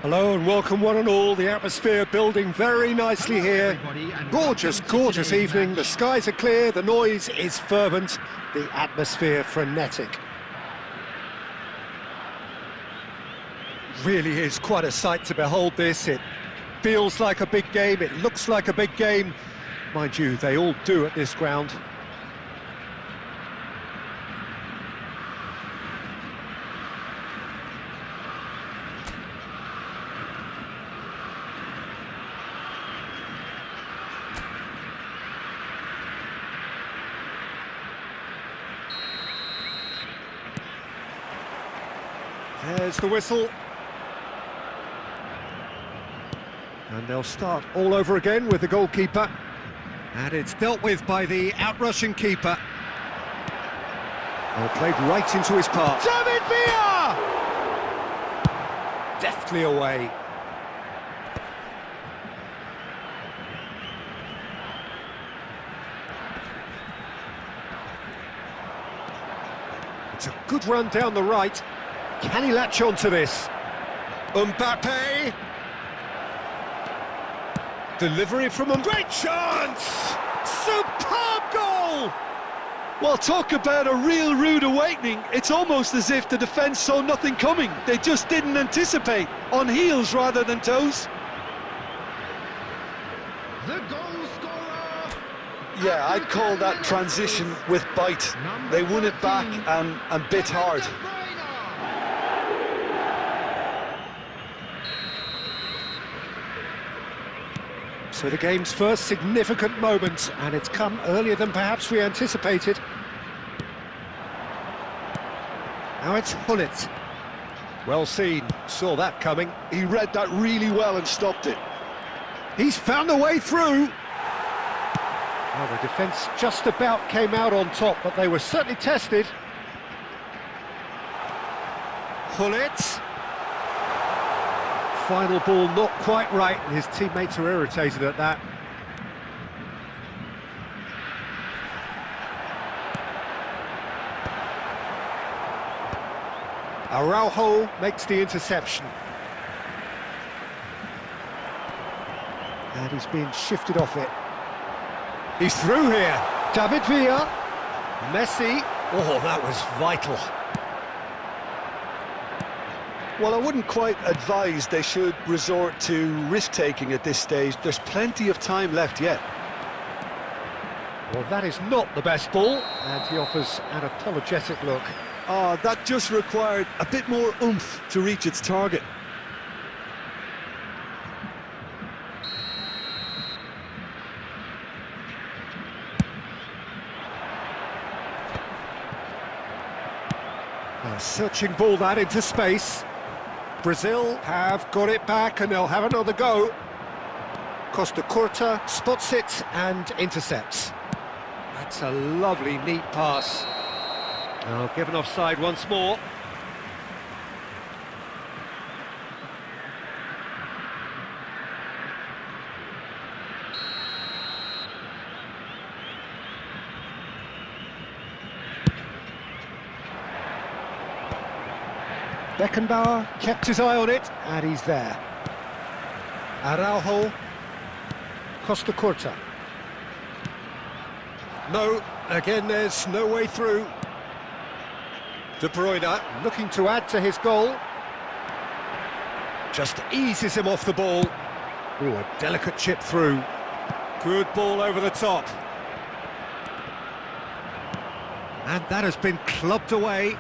Hello and welcome one and all. The atmosphere building very nicely here. Gorgeous, gorgeous evening. The skies are clear, the noise is fervent, the atmosphere frenetic. Really is quite a sight to behold this. It feels like a big game, it looks like a big game. Mind you, they all do at this ground. There's the whistle. And they'll start all over again with the goalkeeper. And it's dealt with by the out-rushing keeper. Oh, played right into his path. David Villa! Deftly away. It's a good run down the right. Can he latch on to this? Mbappe! Delivery from him. Great chance! Superb goal! Well, talk about a real rude awakening. It's almost as if the defence saw nothing coming. They just didn't anticipate. On heels rather than toes. The goal scorer. Yeah, I'd call that transition with bite. They won it back and bit hard. So the game's first significant moment, and it's come earlier than perhaps we anticipated. Now it's Hullet. Well seen, saw that coming. He read that really well and stopped it. He's found a way through. Well, the defence just about came out on top, but they were certainly tested. Gullit. Final ball not quite right, and his teammates are irritated at that. Araujo makes the interception. And he's being shifted off it. He's through here. David Villa. Messi. Oh, that was vital. Well, I wouldn't quite advise they should resort to risk-taking at this stage. There's plenty of time left yet. Well, that is not the best ball, and he offers an apologetic look. Oh, that just required a bit more oomph to reach its target. A searching ball that into space. Brazil have got it back and they'll have another go. Costa Curta spots it and intercepts. That's a lovely, neat pass. Now given offside once more. Beckenbauer kept his eye on it, and he's there. Araujo, Costa Curta. No, again there's no way through. De Bruyne looking to add to his goal. Just eases him off the ball. Ooh, a delicate chip through. Good ball over the top. And that has been clubbed away.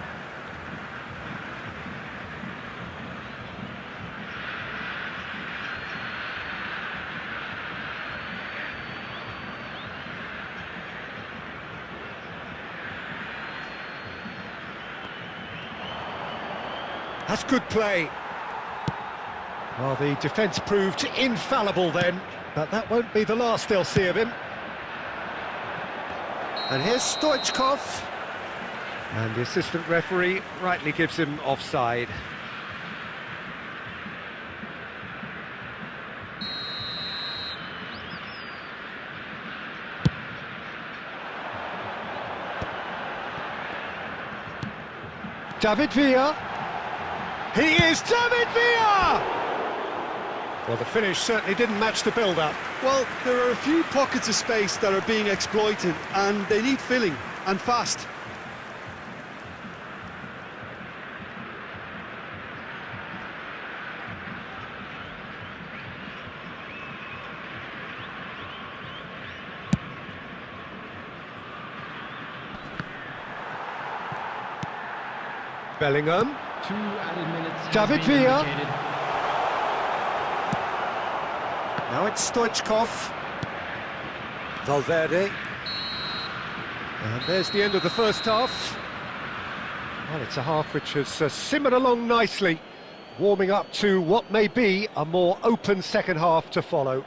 That's good play. Well, the defence proved infallible then, but that won't be the last they'll see of him. And here's Stoichkov. And the assistant referee rightly gives him offside. David Villa. He is David Villa! Well, the finish certainly didn't match the build-up. Well, there are a few pockets of space that are being exploited, and they need filling, and fast. Bellingham. 2 added minutes. David Villa. Now it's Stoichkov. Valverde. And there's the end of the first half. Well, it's a half which has simmered along nicely, warming up to what may be a more open second half to follow.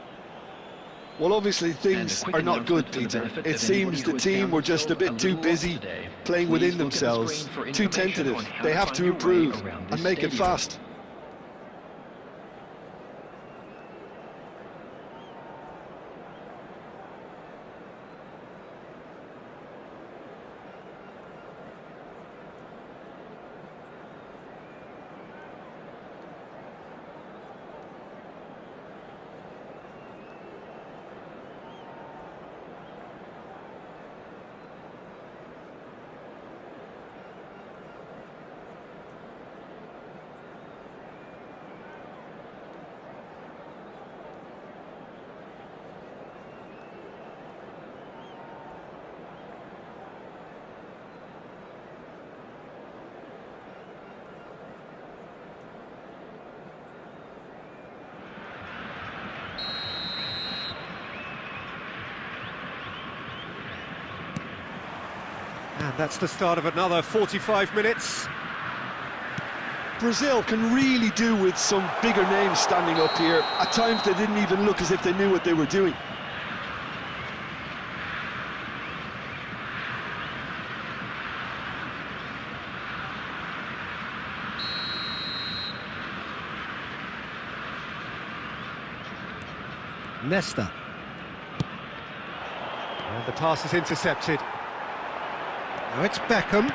Well, obviously things are not good, Peter. It seems the team were just a bit too busy playing within themselves, too tentative. They have to improve and make it fast. And that's the start of another 45 minutes. Brazil can really do with some bigger names standing up here. At times they didn't even look as if they knew what they were doing. Nesta. And the pass is intercepted. Now it's Beckham.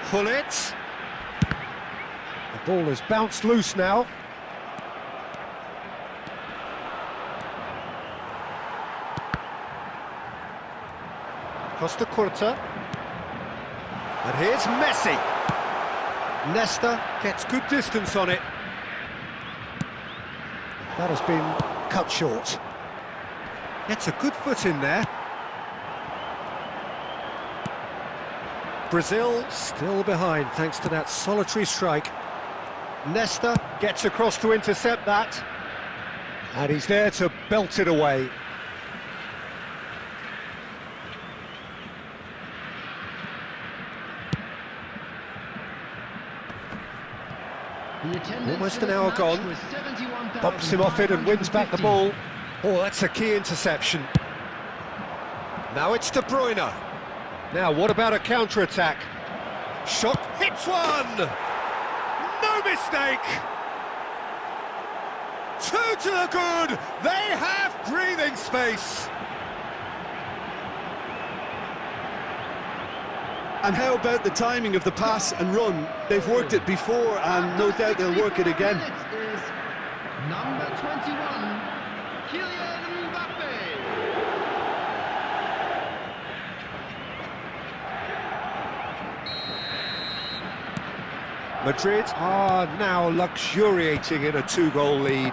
Pull it. The ball has bounced loose now. Costa Curta. And here's Messi. Nesta gets good distance on it. That has been cut short. Gets a good foot in there. Brazil still behind thanks to that solitary strike. Nesta gets across to intercept that. And he's there to belt it away. Almost an hour gone. Bumps him off it and wins back the ball. Oh, that's a key interception. Now it's De Bruyne. Now, what about a counter-attack? Shot hits one! No mistake! Two to the good! They have breathing space! And how about the timing of the pass and run? They've worked it before and no doubt they'll work it again. Number 21, Kylian Mbappe. Madrid are now luxuriating in a two-goal lead.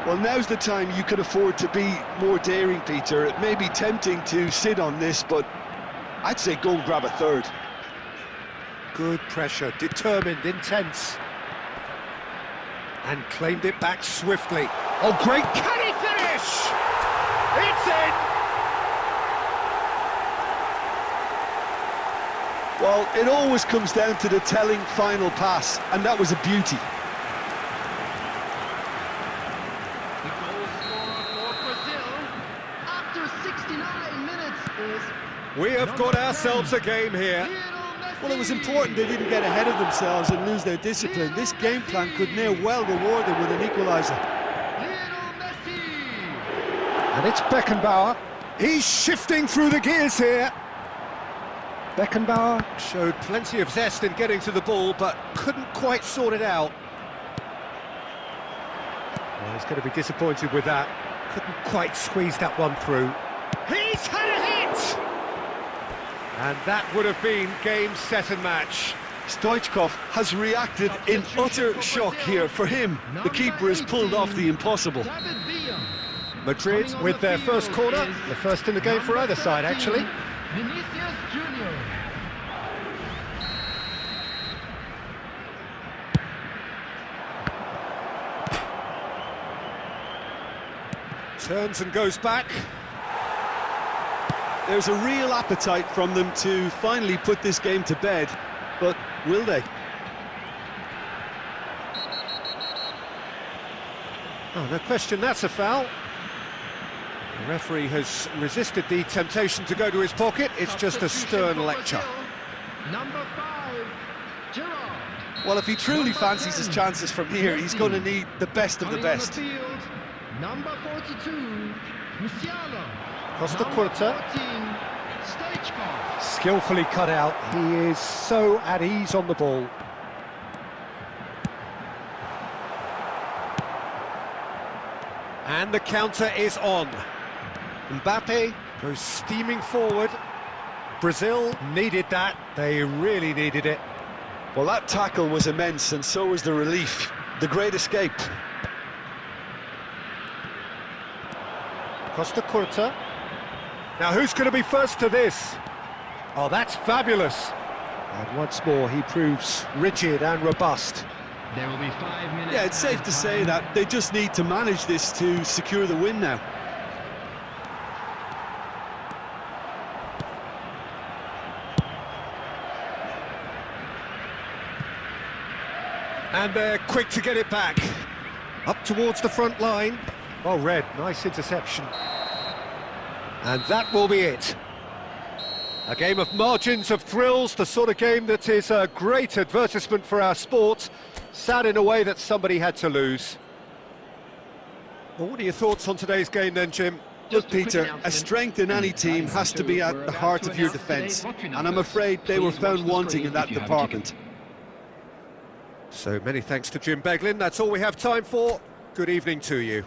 Well, now's the time you can afford to be more daring, Peter. It may be tempting to sit on this, but I'd say go and grab a third. Good pressure, determined, intense. And claimed it back swiftly. Oh, great, can he finish? It's in! Well, it always comes down to the telling final pass, and that was a beauty. The goal scorer for Brazil after 69 minutes is... We have got ourselves a game here. Well, it was important they didn't get ahead of themselves and lose their discipline. This game plan could now well reward them with an equaliser. And it's Beckenbauer. He's shifting through the gears here. Beckenbauer showed plenty of zest in getting to the ball, but couldn't quite sort it out. Well, he's going to be disappointed with that. Couldn't quite squeeze that one through. He's had a hit! And that would have been game, set and match. Stoichkov has reacted in utter shock here. For him, the keeper has pulled off the impossible. Madrid with their first corner, the first in the game for either side, actually. Turns and goes back. There's a real appetite from them to finally put this game to bed, but will they? Oh, no question, that's a foul. The referee has resisted the temptation to go to his pocket. It's just a stern lecture. Number 5, Gerard. Well, if he truly fancies his chances from here, he's going to need the best of the best. Number 42, Musiala. Costa Curta. Skillfully cut out. He is so at ease on the ball. And the counter is on. Mbappe goes steaming forward. Brazil needed that. They really needed it. Well, that tackle was immense, and so was the relief. The great escape. Costa Curta. Now, who's going to be first to this? Oh, that's fabulous. And once more, he proves rigid and robust. There will be 5 minutes. Yeah, it's safe to say that they just need to manage this to secure the win now. And they're quick to get it back. Up towards the front line. Oh, Red, nice interception. And that will be it. A game of margins, of thrills, the sort of game that is a great advertisement for our sport. Sad in a way that somebody had to lose. Well, what are your thoughts on today's game then, Jim? Look, Peter, a strength in any team has to be at the heart of your defence, and I'm afraid they were found wanting in that department. So many thanks to Jim Beglin. That's all we have time for. Good evening to you.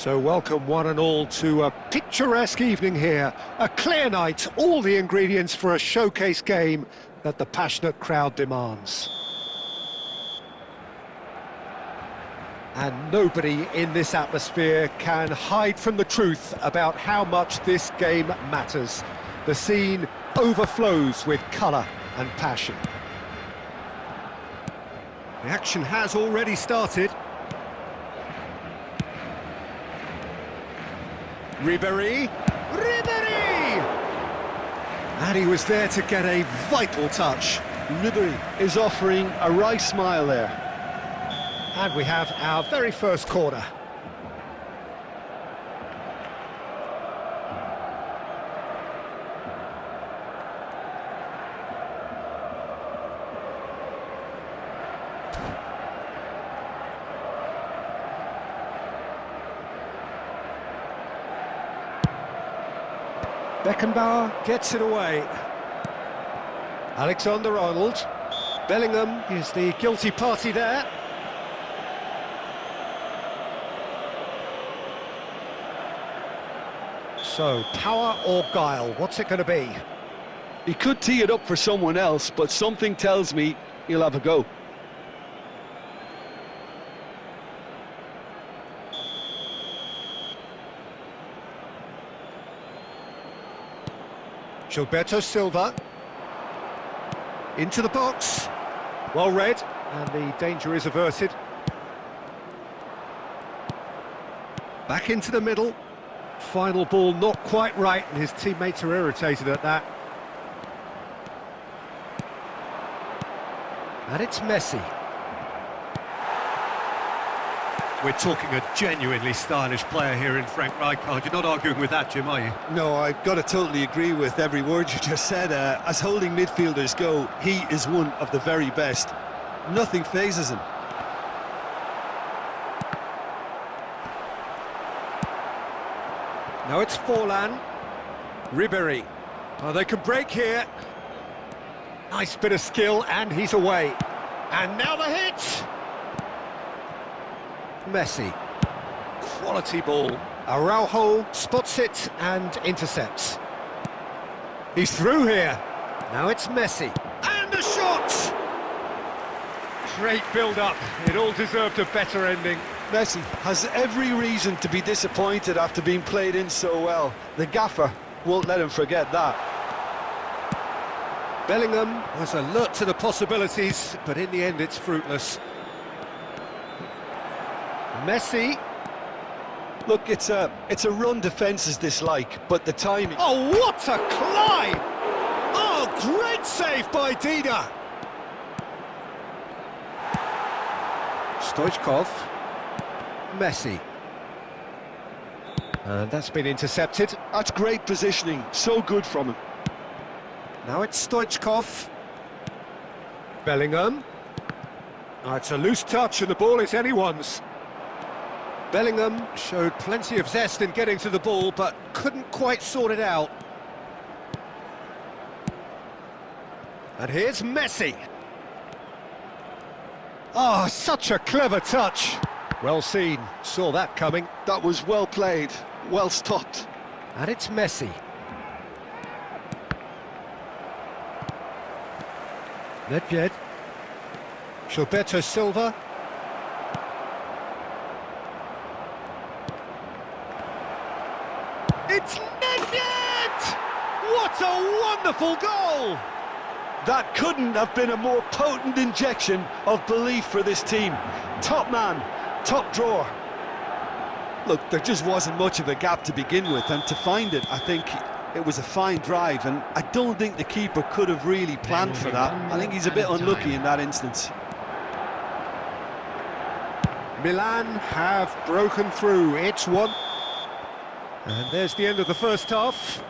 So welcome one and all to a picturesque evening here. A clear night, all the ingredients for a showcase game that the passionate crowd demands. And nobody in this atmosphere can hide from the truth about how much this game matters. The scene overflows with colour and passion. The action has already started. Ribéry! And he was there to get a vital touch. Ribéry is offering a wry smile there. And we have our very first corner. Beckenbauer gets it away. Alexander-Arnold. Bellingham is the guilty party there. So, power or guile, what's it going to be? He could tee it up for someone else, but something tells me he'll have a go. Gilberto Silva. Into the box. Well read, and the danger is averted. Back into the middle. Final ball not quite right, and his teammates are irritated at that. And it's Messi. We're talking a genuinely stylish player here in Frank Rijkaard. You're not arguing with that, Jim, are you? No, I've got to totally agree with every word you just said. As holding midfielders go, he is one of the very best. Nothing phases him. Now it's Forlan. Ribéry. Oh, they can break here. Nice bit of skill, and he's away. And now the hit! Messi. Quality ball. Araujo spots it and intercepts. He's through here. Now it's Messi. And a shot! Great build-up. It all deserved a better ending. Messi has every reason to be disappointed after being played in so well. The gaffer won't let him forget that. Bellingham was alert to the possibilities, but in the end it's fruitless. Messi. Look, it's a run defences dislike, but the timing... Oh, what a climb! Oh, great save by Dida. Stoichkov. Messi. And that's been intercepted. That's great positioning, so good from him. Now it's Stoichkov. Bellingham. Oh, it's a loose touch and the ball is anyone's. Bellingham showed plenty of zest in getting to the ball, but couldn't quite sort it out. And here's Messi. Oh, such a clever touch. Well seen, saw that coming. That was well played, well stopped. And it's Messi. Nedved. Gilberto Silva. It's Nedved! What a wonderful goal! That couldn't have been a more potent injection of belief for this team. Top man, top drawer. Look, there just wasn't much of a gap to begin with, and to find it, I think it was a fine drive, and I don't think the keeper could have really planned for that. I think he's a bit unlucky in that instance. Milan have broken through. It's 1. And there's the end of the first half.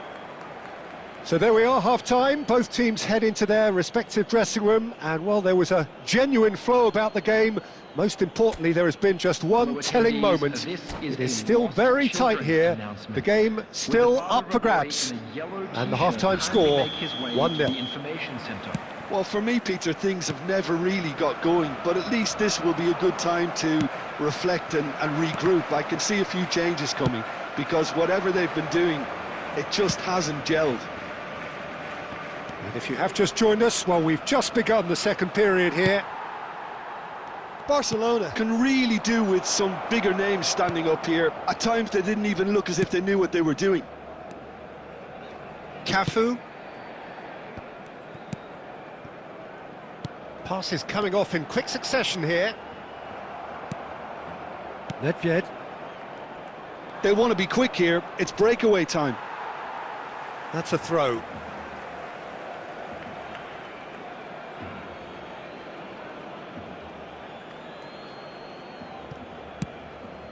So there we are, half-time. Both teams head into their respective dressing room, and while there was a genuine flow about the game, most importantly, there has been just one telling moment. It is still very tight here. The game still up for grabs. And the half-time score, 1-0. Well, for me, Peter, things have never really got going, but at least this will be a good time to reflect and regroup. I can see a few changes coming, because whatever they've been doing, it just hasn't gelled. And if you have just joined us, well, we've just begun the second period here. Barcelona can really do with some bigger names standing up here. At times they didn't even look as if they knew what they were doing. Cafu. Passes coming off in quick succession here. Nedved. They want to be quick here. It's breakaway time. That's a throw.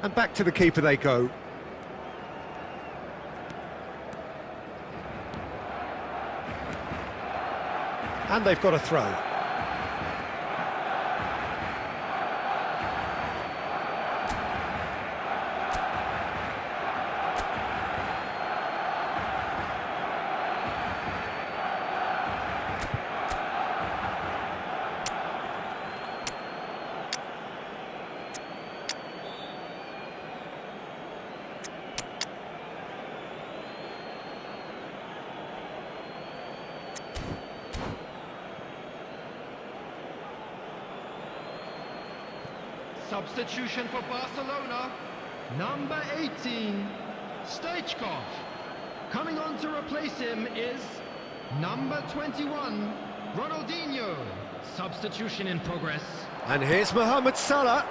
And back to the keeper they go. And they've got a throw. Substitution for Barcelona, number 18, Stoichkov. Coming on to replace him is number 21, Ronaldinho. Substitution in progress. And here's Mohamed Salah.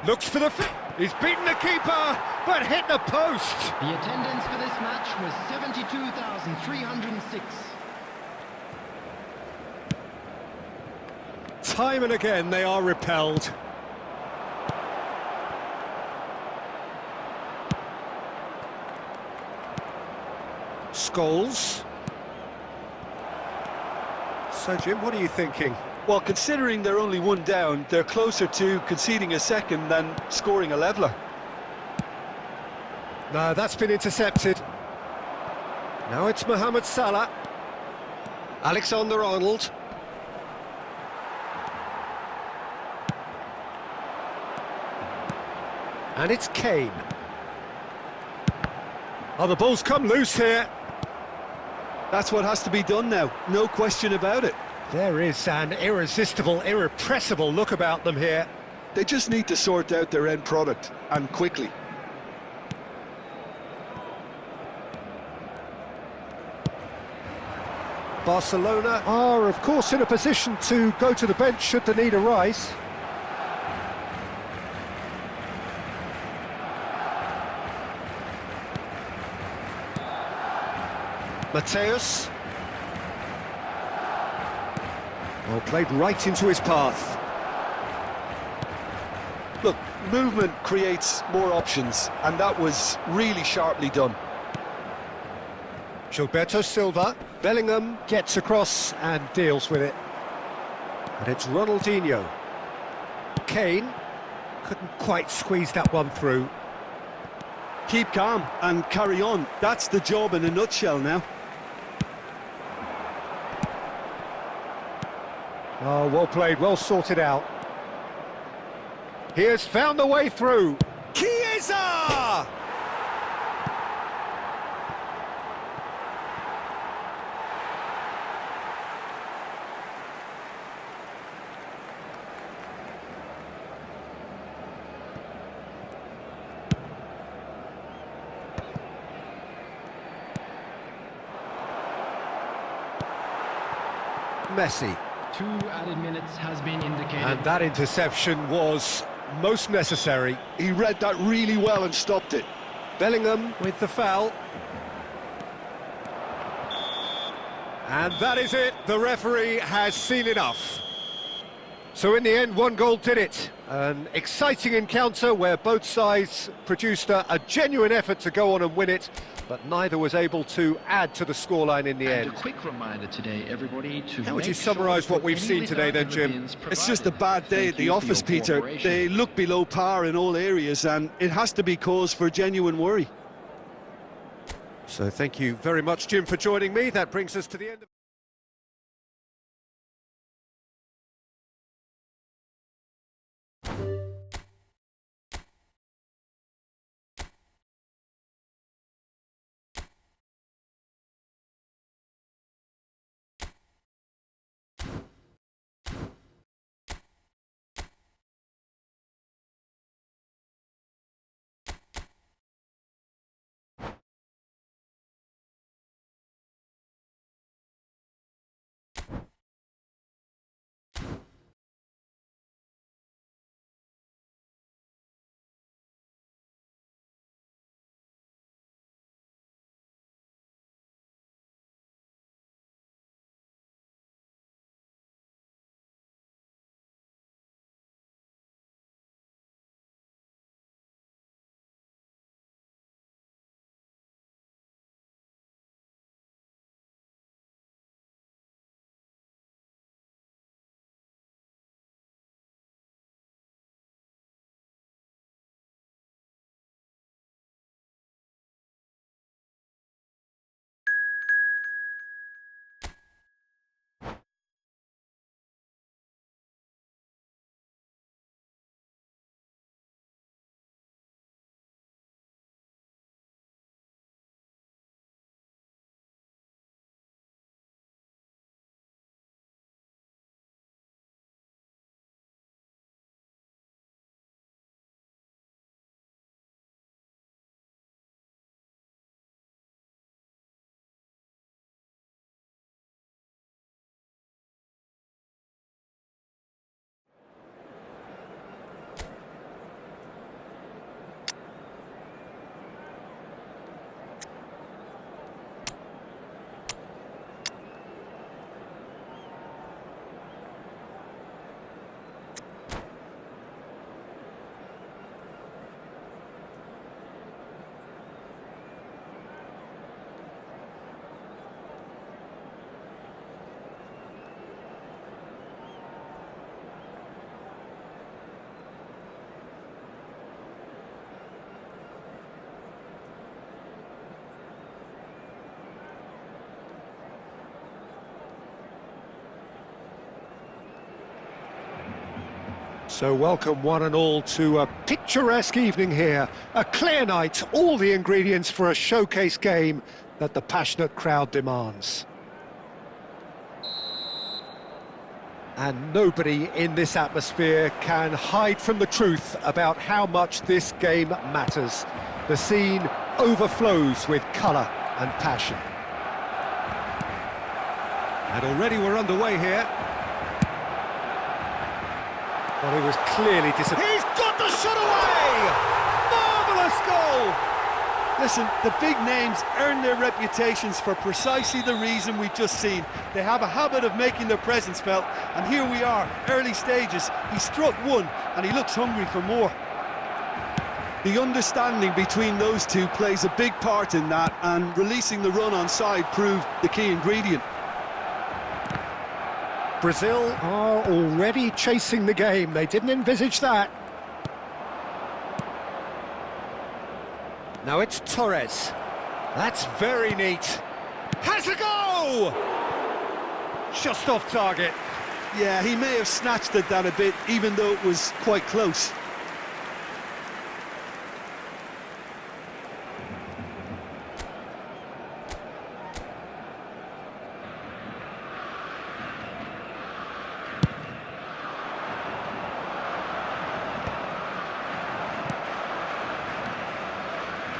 Looks for the he's beaten the keeper, but hit the post. The attendance for this match was 72,306. Time and again they are repelled. Scholes. So Jim, what are you thinking? Well, considering they're only one down, they're closer to conceding a second than scoring a leveller. No, that's been intercepted. Now it's Mohamed Salah. Alexander-Arnold. And it's Kane. Oh, the ball's come loose here. That's what has to be done now, no question about it. There is an irresistible, irrepressible look about them here. They just need to sort out their end product, and quickly. Barcelona are, of course, in a position to go to the bench should the need arise. Mateus. Well, played right into his path. Look, movement creates more options, and that was really sharply done. Gilberto Silva. Bellingham gets across and deals with it. And it's Ronaldinho. Kane couldn't quite squeeze that one through. Keep calm and carry on. That's the job in a nutshell now. Oh, well played, well sorted out. He has found the way through. Chiesa! Messi. 2 added minutes has been indicated. And that interception was most necessary. He read that really well and stopped it. Bellingham with the foul. And that is it. The referee has seen enough. So in the end, one goal did it. An exciting encounter where both sides produced a genuine effort to go on and win it, but neither was able to add to the scoreline in the end. A quick reminder today, everybody, to How would you summarise what we've seen today then, Jim? It's just a bad day at the office, Peter. They look below par in all areas, and it has to be cause for genuine worry. So thank you very much, Jim, for joining me. That brings us to the end of... So welcome one and all to a picturesque evening here, a clear night, all the ingredients for a showcase game that the passionate crowd demands. And nobody in this atmosphere can hide from the truth about how much this game matters. The scene overflows with colour and passion. And already we're underway here. Well, he was clearly disappointed. He's got the shot away! Marvellous goal! Listen, the big names earn their reputations for precisely the reason we've just seen. They have a habit of making their presence felt, and here we are, early stages. He struck one, and he looks hungry for more. The understanding between those two plays a big part in that, and releasing the run on side proved the key ingredient. Brazil are already chasing the game. They didn't envisage that. Now it's Torres. That's very neat. Has a go! Just off target. Yeah, he may have snatched at that a bit, even though it was quite close.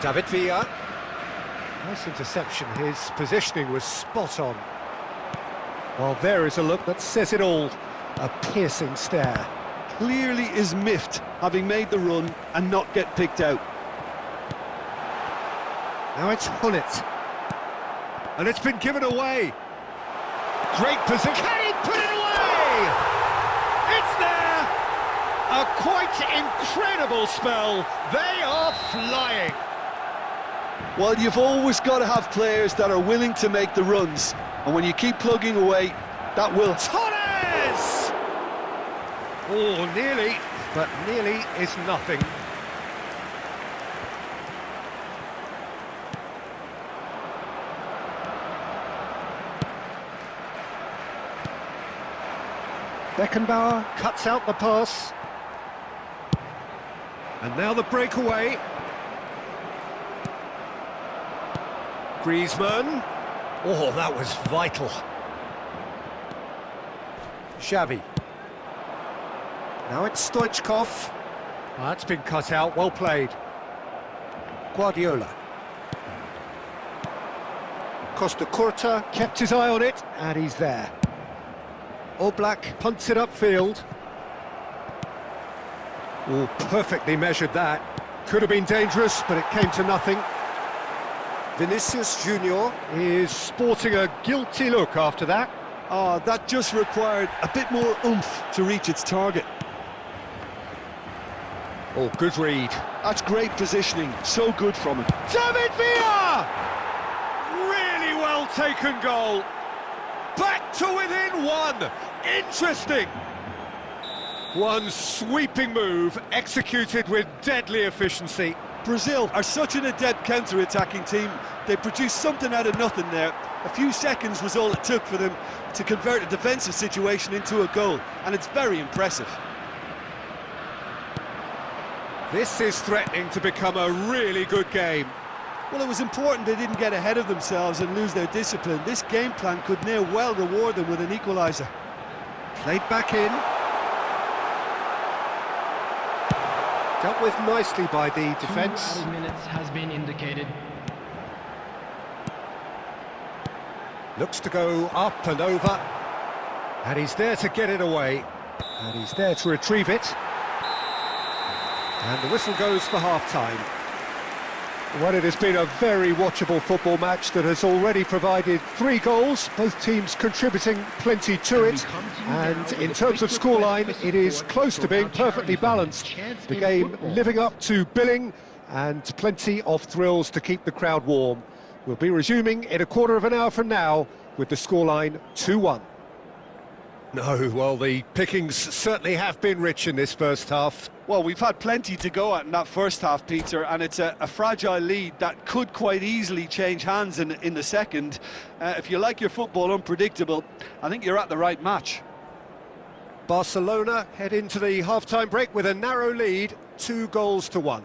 David Villa. Nice interception. His positioning was spot on. Well, there is a look that says it all. A piercing stare. Clearly is miffed, having made the run and not get picked out. Now it's Hullet. And it's been given away. Great position. Can he put it away? It's there! A quite incredible spell. They are flying. Well, you've always got to have players that are willing to make the runs, and when you keep plugging away, that will... Torres! Oh, nearly, but nearly is nothing. Beckenbauer cuts out the pass. And now the breakaway. Griezmann. Oh, that was vital. Xavi. Now it's Stoichkov. That's been cut out, well played. Guardiola. Costa Curta kept his eye on it, and he's there. Oblak punts it upfield. Oh, perfectly measured that. Could have been dangerous, but it came to nothing. Vinicius Junior is sporting a guilty look after that. That just required a bit more oomph to reach its target. Oh, good read. That's great positioning, so good from him. David Villa! Really well taken goal. Back to within one. Interesting. One sweeping move, executed with deadly efficiency. Brazil are such an adept counter-attacking team. They produced something out of nothing there. A few seconds was all it took for them to convert a defensive situation into a goal, and it's very impressive. This is threatening to become a really good game. Well, it was important they didn't get ahead of themselves and lose their discipline. This game plan could now well reward them with an equaliser. Played back in. Dealt with nicely by the defence. 2 minutes has been indicated. Looks to go up and over. And he's there to get it away. And he's there to retrieve it. And the whistle goes for half-time. Well, it has been a very watchable football match that has already provided 3 goals, both teams contributing plenty to it. And in terms of scoreline, it is close to being perfectly balanced. The game living up to billing and plenty of thrills to keep the crowd warm. We'll be resuming in a quarter of an hour from now with the scoreline 2-1. No, well, the pickings certainly have been rich in this first half. Well, we've had plenty to go at in that first half, Peter, and it's a fragile lead that could quite easily change hands in the second. If you like your football unpredictable, I think you're at the right match. Barcelona head into the half-time break with a narrow lead, 2-1.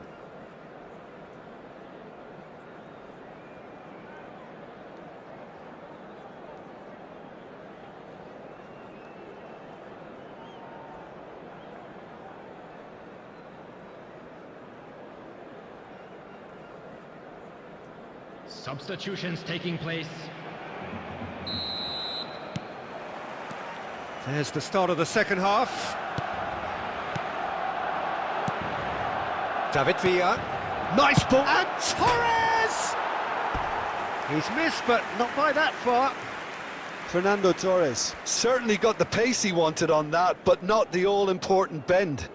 Substitutions taking place. There's the start of the second half. David Villa. Nice ball. And Torres! He's missed, but not by that far. Fernando Torres certainly got the pace he wanted on that, but not the all-important bend.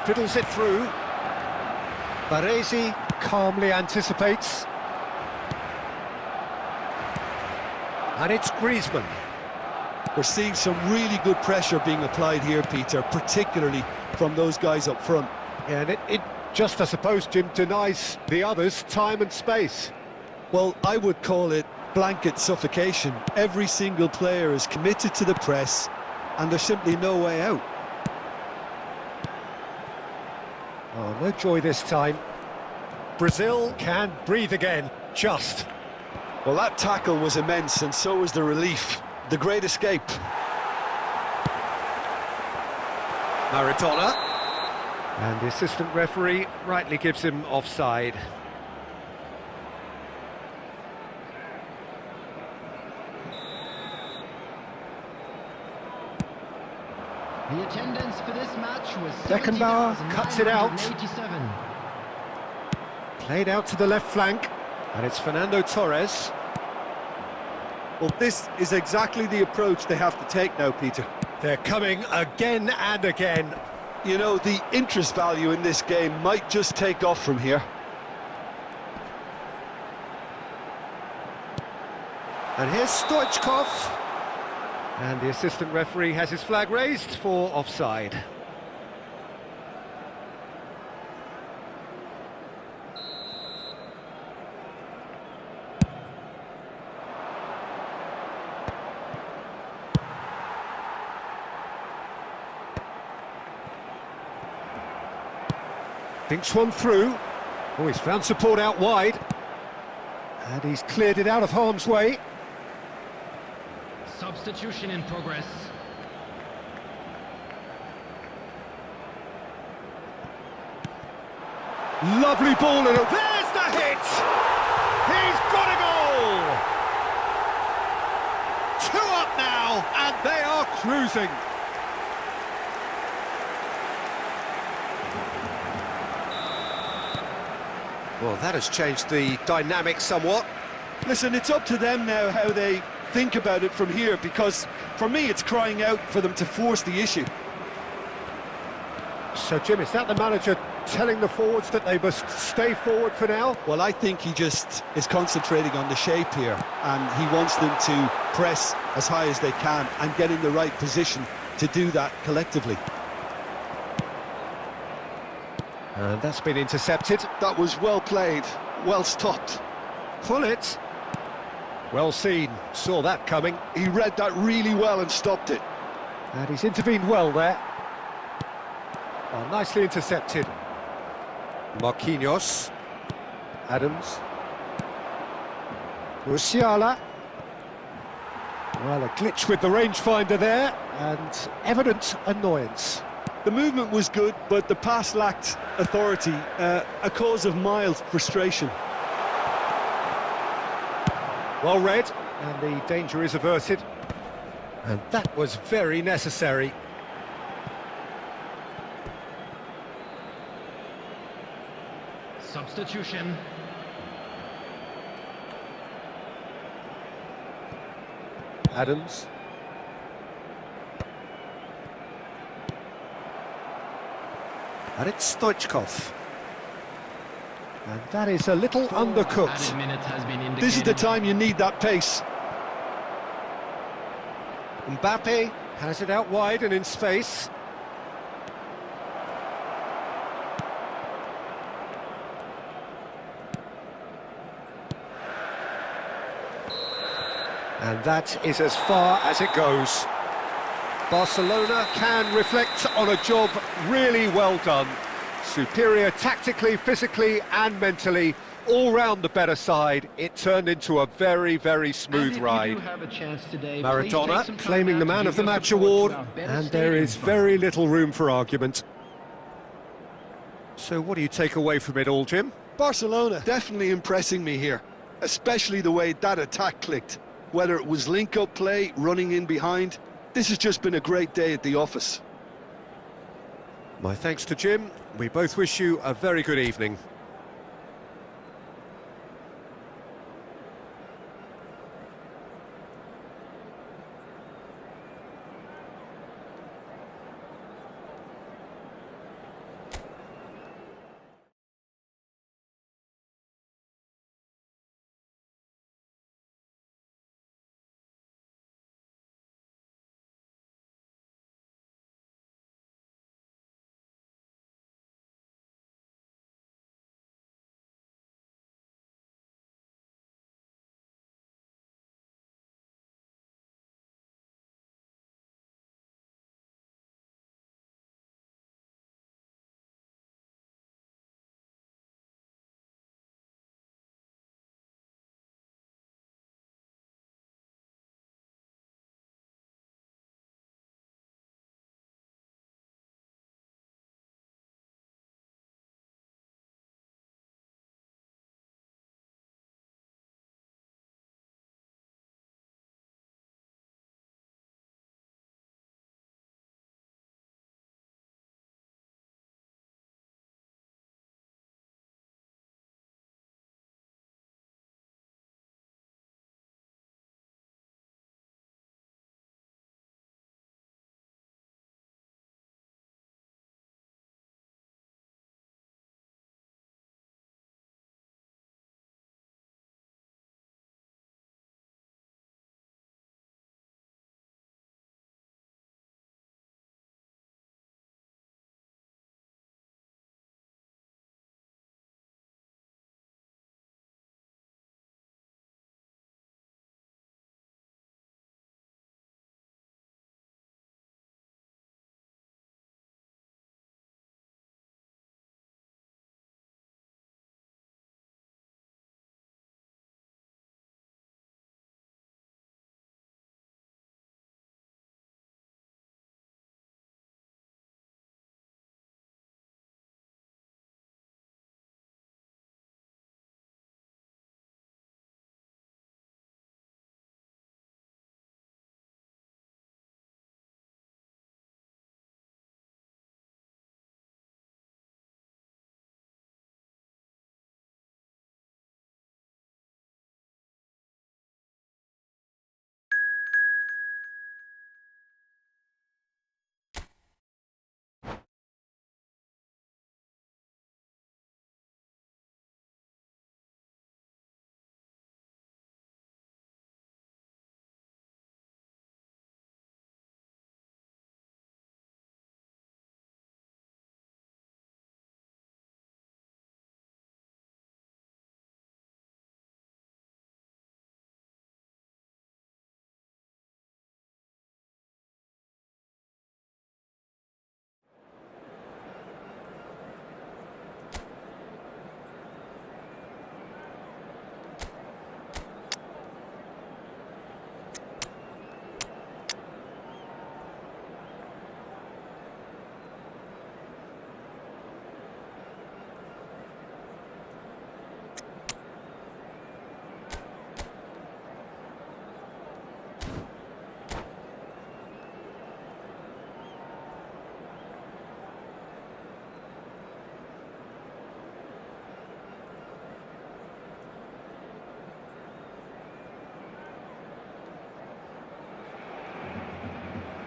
Fiddles it through. Baresi calmly anticipates. And it's Griezmann. We're seeing some really good pressure being applied here, Peter, particularly from those guys up front. Yeah, and it just, I suppose, Jim, denies the others time and space. Well, I would call it blanket suffocation. Every single player is committed to the press, and there's simply no way out. Oh, no joy this time. Brazil can breathe again, just. Well, that tackle was immense, and so was the relief. The great escape. Maradona. And the assistant referee rightly gives him offside. The attendance for this match was Beckenbauer cuts it out. 70,987. Played out to the left flank, and it's Fernando Torres. Well, this is exactly the approach they have to take now, Peter. They're coming again and again. You know, the interest value in this game might just take off from here. And here's Stoichkov. And the assistant referee has his flag raised for offside. Thinks one through. Oh, he's found support out wide. And he's cleared it out of harm's way. Substitution in progress. Lovely ball, and there's the hit! He's got a goal! 2 up now, and they are cruising. Well, that has changed the dynamic somewhat. Listen, it's up to them now how they think about it from here, because for me it's crying out for them to force the issue. So, Jim, is that the manager telling the forwards that they must stay forward for now? Well, I think he just is concentrating on the shape here, and he wants them to press as high as they can and get in the right position to do that collectively. And that's been intercepted. That was well played, well stopped. Pull it. Well seen, saw that coming. He read that really well and stopped it. And he's intervened well there. Oh, nicely intercepted. Marquinhos. Adams. Musiala. Well, a glitch with the rangefinder there, and evident annoyance. The movement was good, but the pass lacked authority, a cause of mild frustration. Well read, and the danger is averted. And that was very necessary. Substitution. Adams. And it's Stoichkov. And that is a little undercooked. Added minutes has been indicated. This is the time you need that pace. Mbappe has it out wide and in space. And that is as far as it goes. Barcelona can reflect on a job really well done. Superior tactically, physically and mentally, all round the better side. It turned into a very, very smooth ride. Maradona claiming the Man of the Match award, and there is very little room for argument. So what do you take away from it all, Jim? Barcelona definitely impressing me here, especially the way that attack clicked. Whether it was link-up play, running in behind, this has just been a great day at the office. My thanks to Jim. We both wish you a very good evening.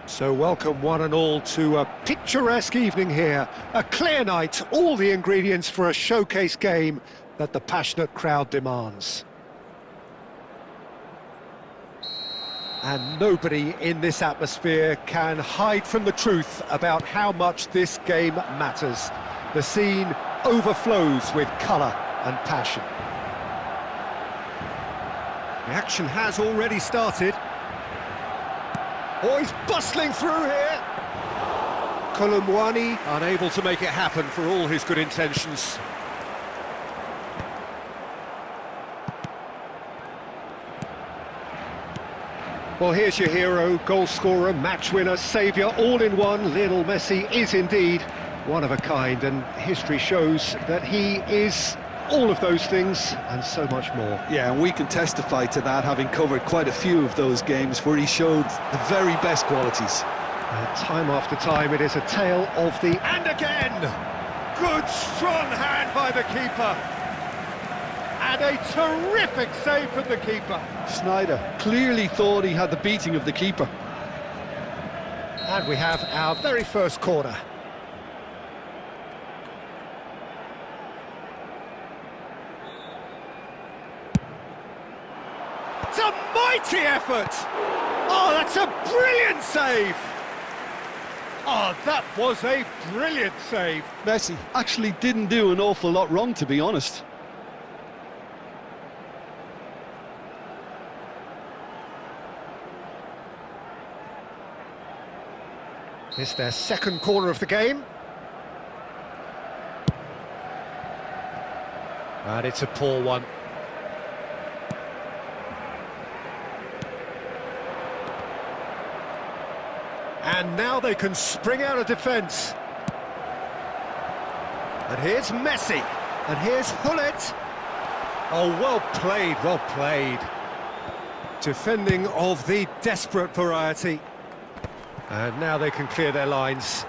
So welcome one and all to a picturesque evening here. A clear night, all the ingredients for a showcase game that the passionate crowd demands. And nobody in this atmosphere can hide from the truth about how much this game matters. The scene overflows with colour and passion. The action has already started. Oh, he's bustling through here. Kolumwani unable to make it happen for all his good intentions. Well, here's your hero, goal scorer, match winner, saviour, all in one. Lionel Messi is indeed one of a kind, and history shows that he is all of those things and so much more. Yeah, and we can testify to that, having covered quite a few of those games where he showed the very best qualities. Time after time, it is a tale of the... And again! Good, strong hand by the keeper. And a terrific save from the keeper. Sneijder clearly thought he had the beating of the keeper. And we have our very first corner. It's a mighty effort! Oh, that's a brilliant save! Oh, that was a brilliant save. Messi actually didn't do an awful lot wrong, to be honest. It's their second corner of the game. And it's a poor one. And now they can spring out of defence. And here's Messi. And here's Hullet. Oh, well played, well played. Defending of the desperate variety. And now they can clear their lines.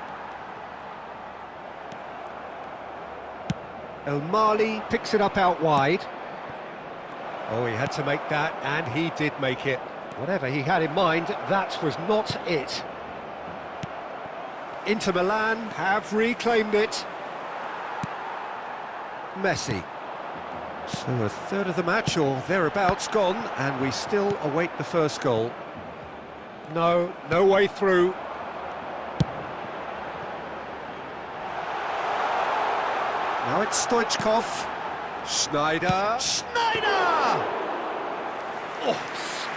El Mali picks it up out wide. Oh, he had to make that, and he did make it. Whatever he had in mind, that was not it. Inter Milan have reclaimed it. Messi. So a third of the match, or thereabouts, gone, and we still await the first goal. No way through. Now it's Stoichkov. Sneijder. Oh,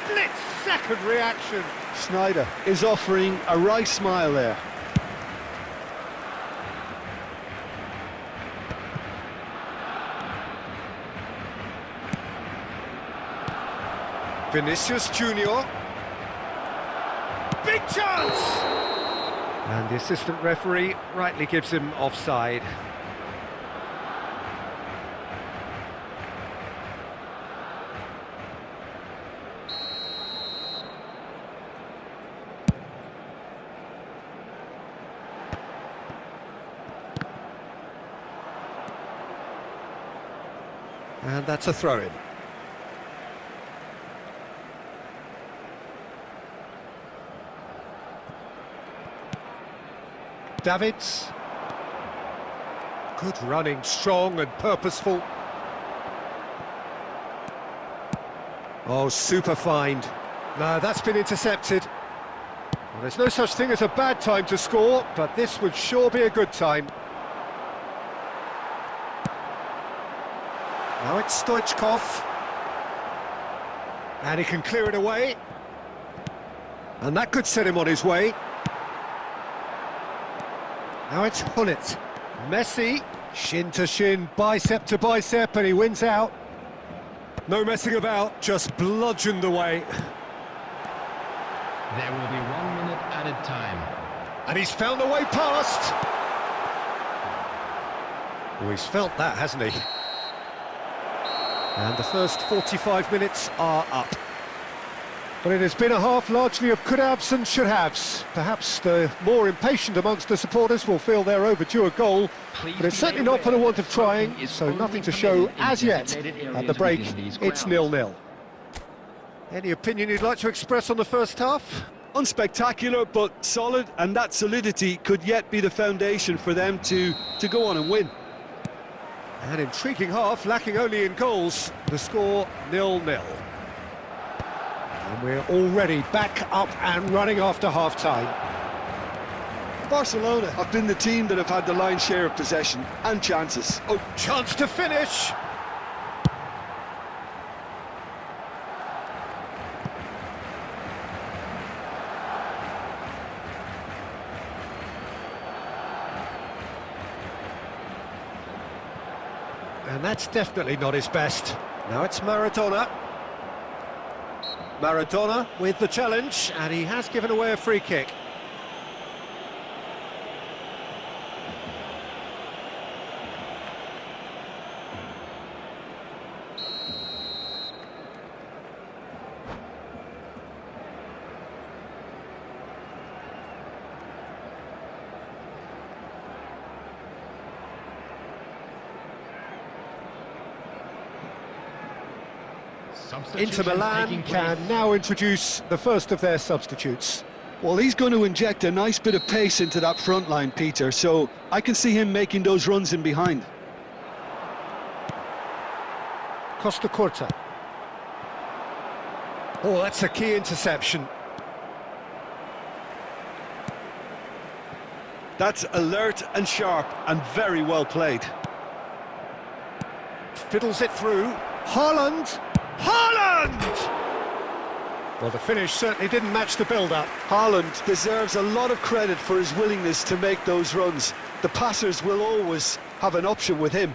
split-second reaction. Sneijder is offering a right smile there. Vinicius Junior. Big chance! And the assistant referee rightly gives him offside. And that's a throw-in. Davids. Good running, strong and purposeful. Oh, super find. No, that's been intercepted. Well, there's no such thing as a bad time to score, but this would sure be a good time. Now it's Stoichkov. And he can clear it away. And that could set him on his way. Now it's Hullet. Messi, shin to shin, bicep to bicep, and he wins out. No messing about, just bludgeoned away. There will be 1 minute added time. And he's found the way past. Oh, he's felt that, hasn't he? And the first 45 minutes are up. But it has been a half largely of could-haves and should-haves. Perhaps the more impatient amongst the supporters will feel they're overdue a goal, but it's certainly not for the want of trying, so nothing to show as yet. At the break, it's 0-0. Any opinion you'd like to express on the first half? Unspectacular, but solid, and that solidity could yet be the foundation for them to go on and win. An intriguing half, lacking only in goals. The score 0-0. And we're already back up and running after half-time. Barcelona have been the team that have had the lion's share of possession and chances. Oh, chance to finish! And that's definitely not his best. Now it's Maradona. Maradona with the challenge, and he has given away a free kick. Inter Milan can now introduce the first of their substitutes. Well, he's going to inject a nice bit of pace into that front line, Peter, so I can see him making those runs in behind. Costa Curta. Oh, that's a key interception. That's alert and sharp and very well played. Fiddles it through. Haaland! Haaland! Well, the finish certainly didn't match the build-up. Haaland deserves a lot of credit for his willingness to make those runs. The passers will always have an option with him.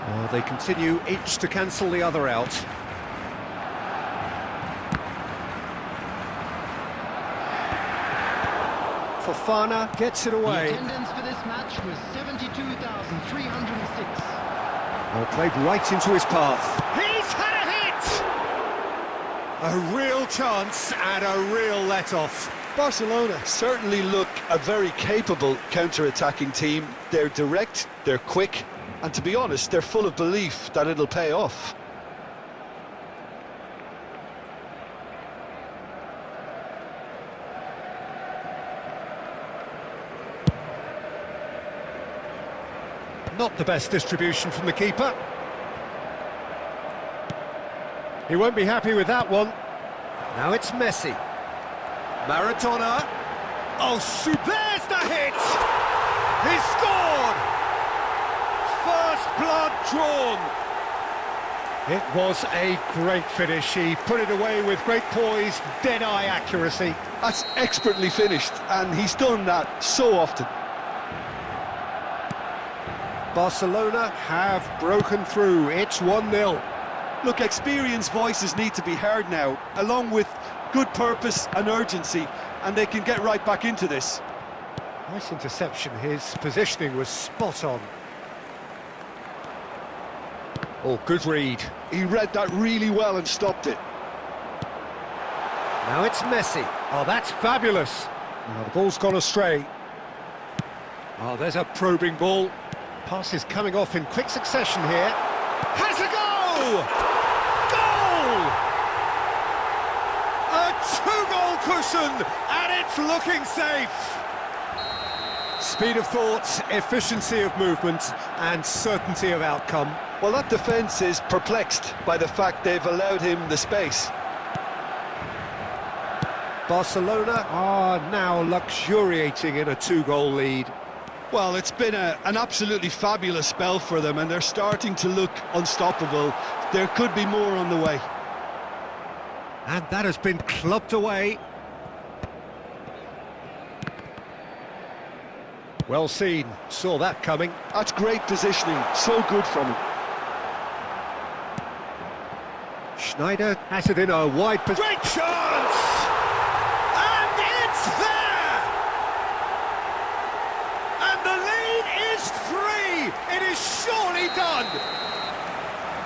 Well, they continue each to cancel the other out. Fofana gets it away. The attendance for this match was 72,306. Well, played right into his path. He's had a hit! A real chance and a real let-off. Barcelona certainly look a very capable counter-attacking team. They're direct, they're quick, and to be honest, they're full of belief that it'll pay off. Not the best distribution from the keeper. He won't be happy with that one. Now it's Messi. Maradona. Oh, there's the hit! He's scored! First blood drawn. It was a great finish. He put it away with great poise, dead-eye accuracy. That's expertly finished, and he's done that so often. Barcelona have broken through. It's 1-0. Look, experienced voices need to be heard now, along with good purpose and urgency, and they can get right back into this. Nice interception. His positioning was spot on. Oh, good read. He read that really well and stopped it. Now it's Messi. Oh, that's fabulous. Now the ball's gone astray. Oh, there's a probing ball. Pass is coming off in quick succession here. Has a go! Goal! A two-goal cushion, and it's looking safe. Speed of thought, efficiency of movement, and certainty of outcome. Well, that defence is perplexed by the fact they've allowed him the space. Barcelona are now luxuriating in a two-goal lead. Well, it's been an absolutely fabulous spell for them, and they're starting to look unstoppable. There could be more on the way. And that has been clubbed away. Well seen, saw that coming. That's great positioning, so good from him. Schneider has it in a wide position. Great chance! And it's there! And the lead is 3! It is surely done!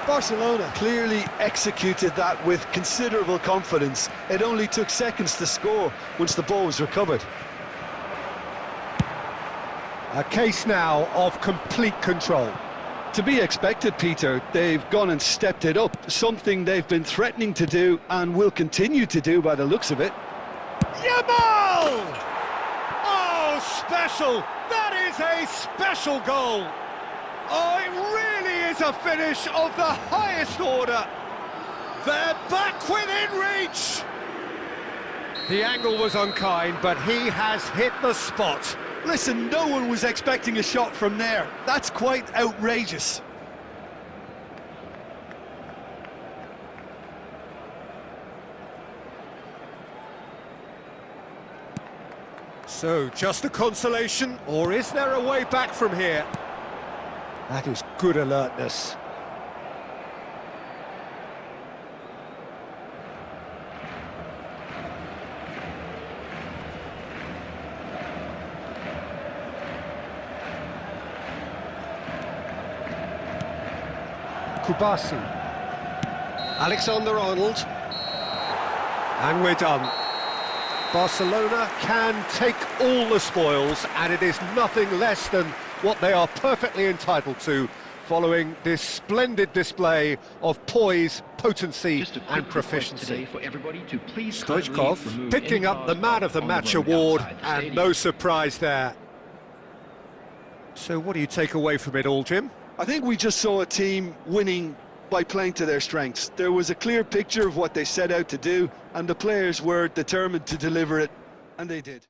Barcelona clearly executed that with considerable confidence. It only took seconds to score once the ball was recovered. A case now of complete control. To be expected, Peter. They've gone and stepped it up, something they've been threatening to do and will continue to do by the looks of it. Yamal! Oh, special! That is a special goal! Oh, it really is a finish of the highest order! They're back within reach! The angle was unkind, but he has hit the spot. Listen, no one was expecting a shot from there. That's quite outrageous. So, just a consolation, or is there a way back from here? That is good alertness. Kubasi. Alexander-Arnold. And we're done. Barcelona can take all the spoils, and it is nothing less than what they are perfectly entitled to, following this splendid display of poise, potency and proficiency. For everybody to please Stoichkov picking up the Man of the Match award, and no surprise there. So what do you take away from it all, Jim? I think we just saw a team winning by playing to their strengths. There was a clear picture of what they set out to do, and the players were determined to deliver it, and they did.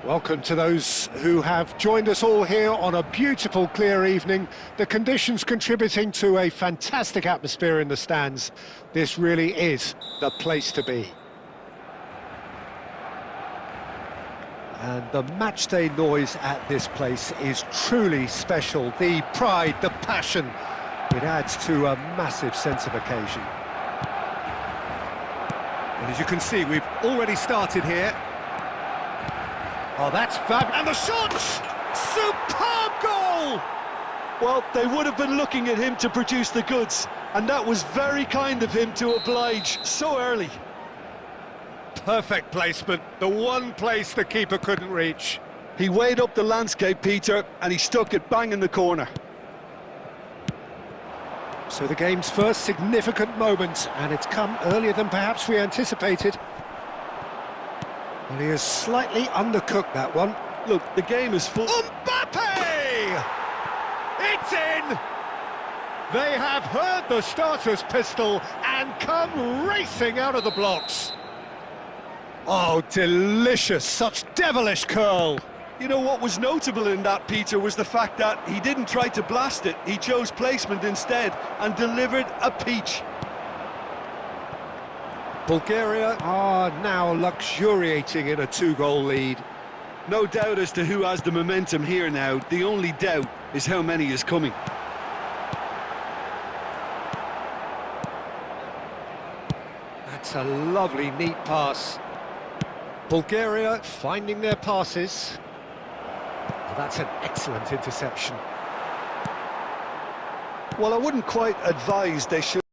Welcome to those who have joined us all here on a beautiful, clear evening. The conditions contributing to a fantastic atmosphere in the stands. This really is the place to be. And the matchday noise at this place is truly special. The pride, the passion, it adds to a massive sense of occasion. And as you can see, we've already started here. Oh, that's fab, and the shot! Superb goal! Well, they would have been looking at him to produce the goods, and that was very kind of him to oblige so early. Perfect placement, the one place the keeper couldn't reach. He weighed up the landscape, Peter, and he stuck it bang in the corner. So the game's first significant moment, and it's come earlier than perhaps we anticipated. Well, he has slightly undercooked that one. Look, the game is full. Mbappe! It's in! They have heard the starter's pistol and come racing out of the blocks. Oh, delicious, such devilish curl. You know what was notable in that, Peter, was the fact that he didn't try to blast it. He chose placement instead and delivered a peach. Bulgaria are now luxuriating in a 2-goal lead. No doubt as to who has the momentum here now. The only doubt is how many is coming. That's a lovely, neat pass. Bulgaria finding their passes. Oh, that's an excellent interception. Well, I wouldn't quite advise they should.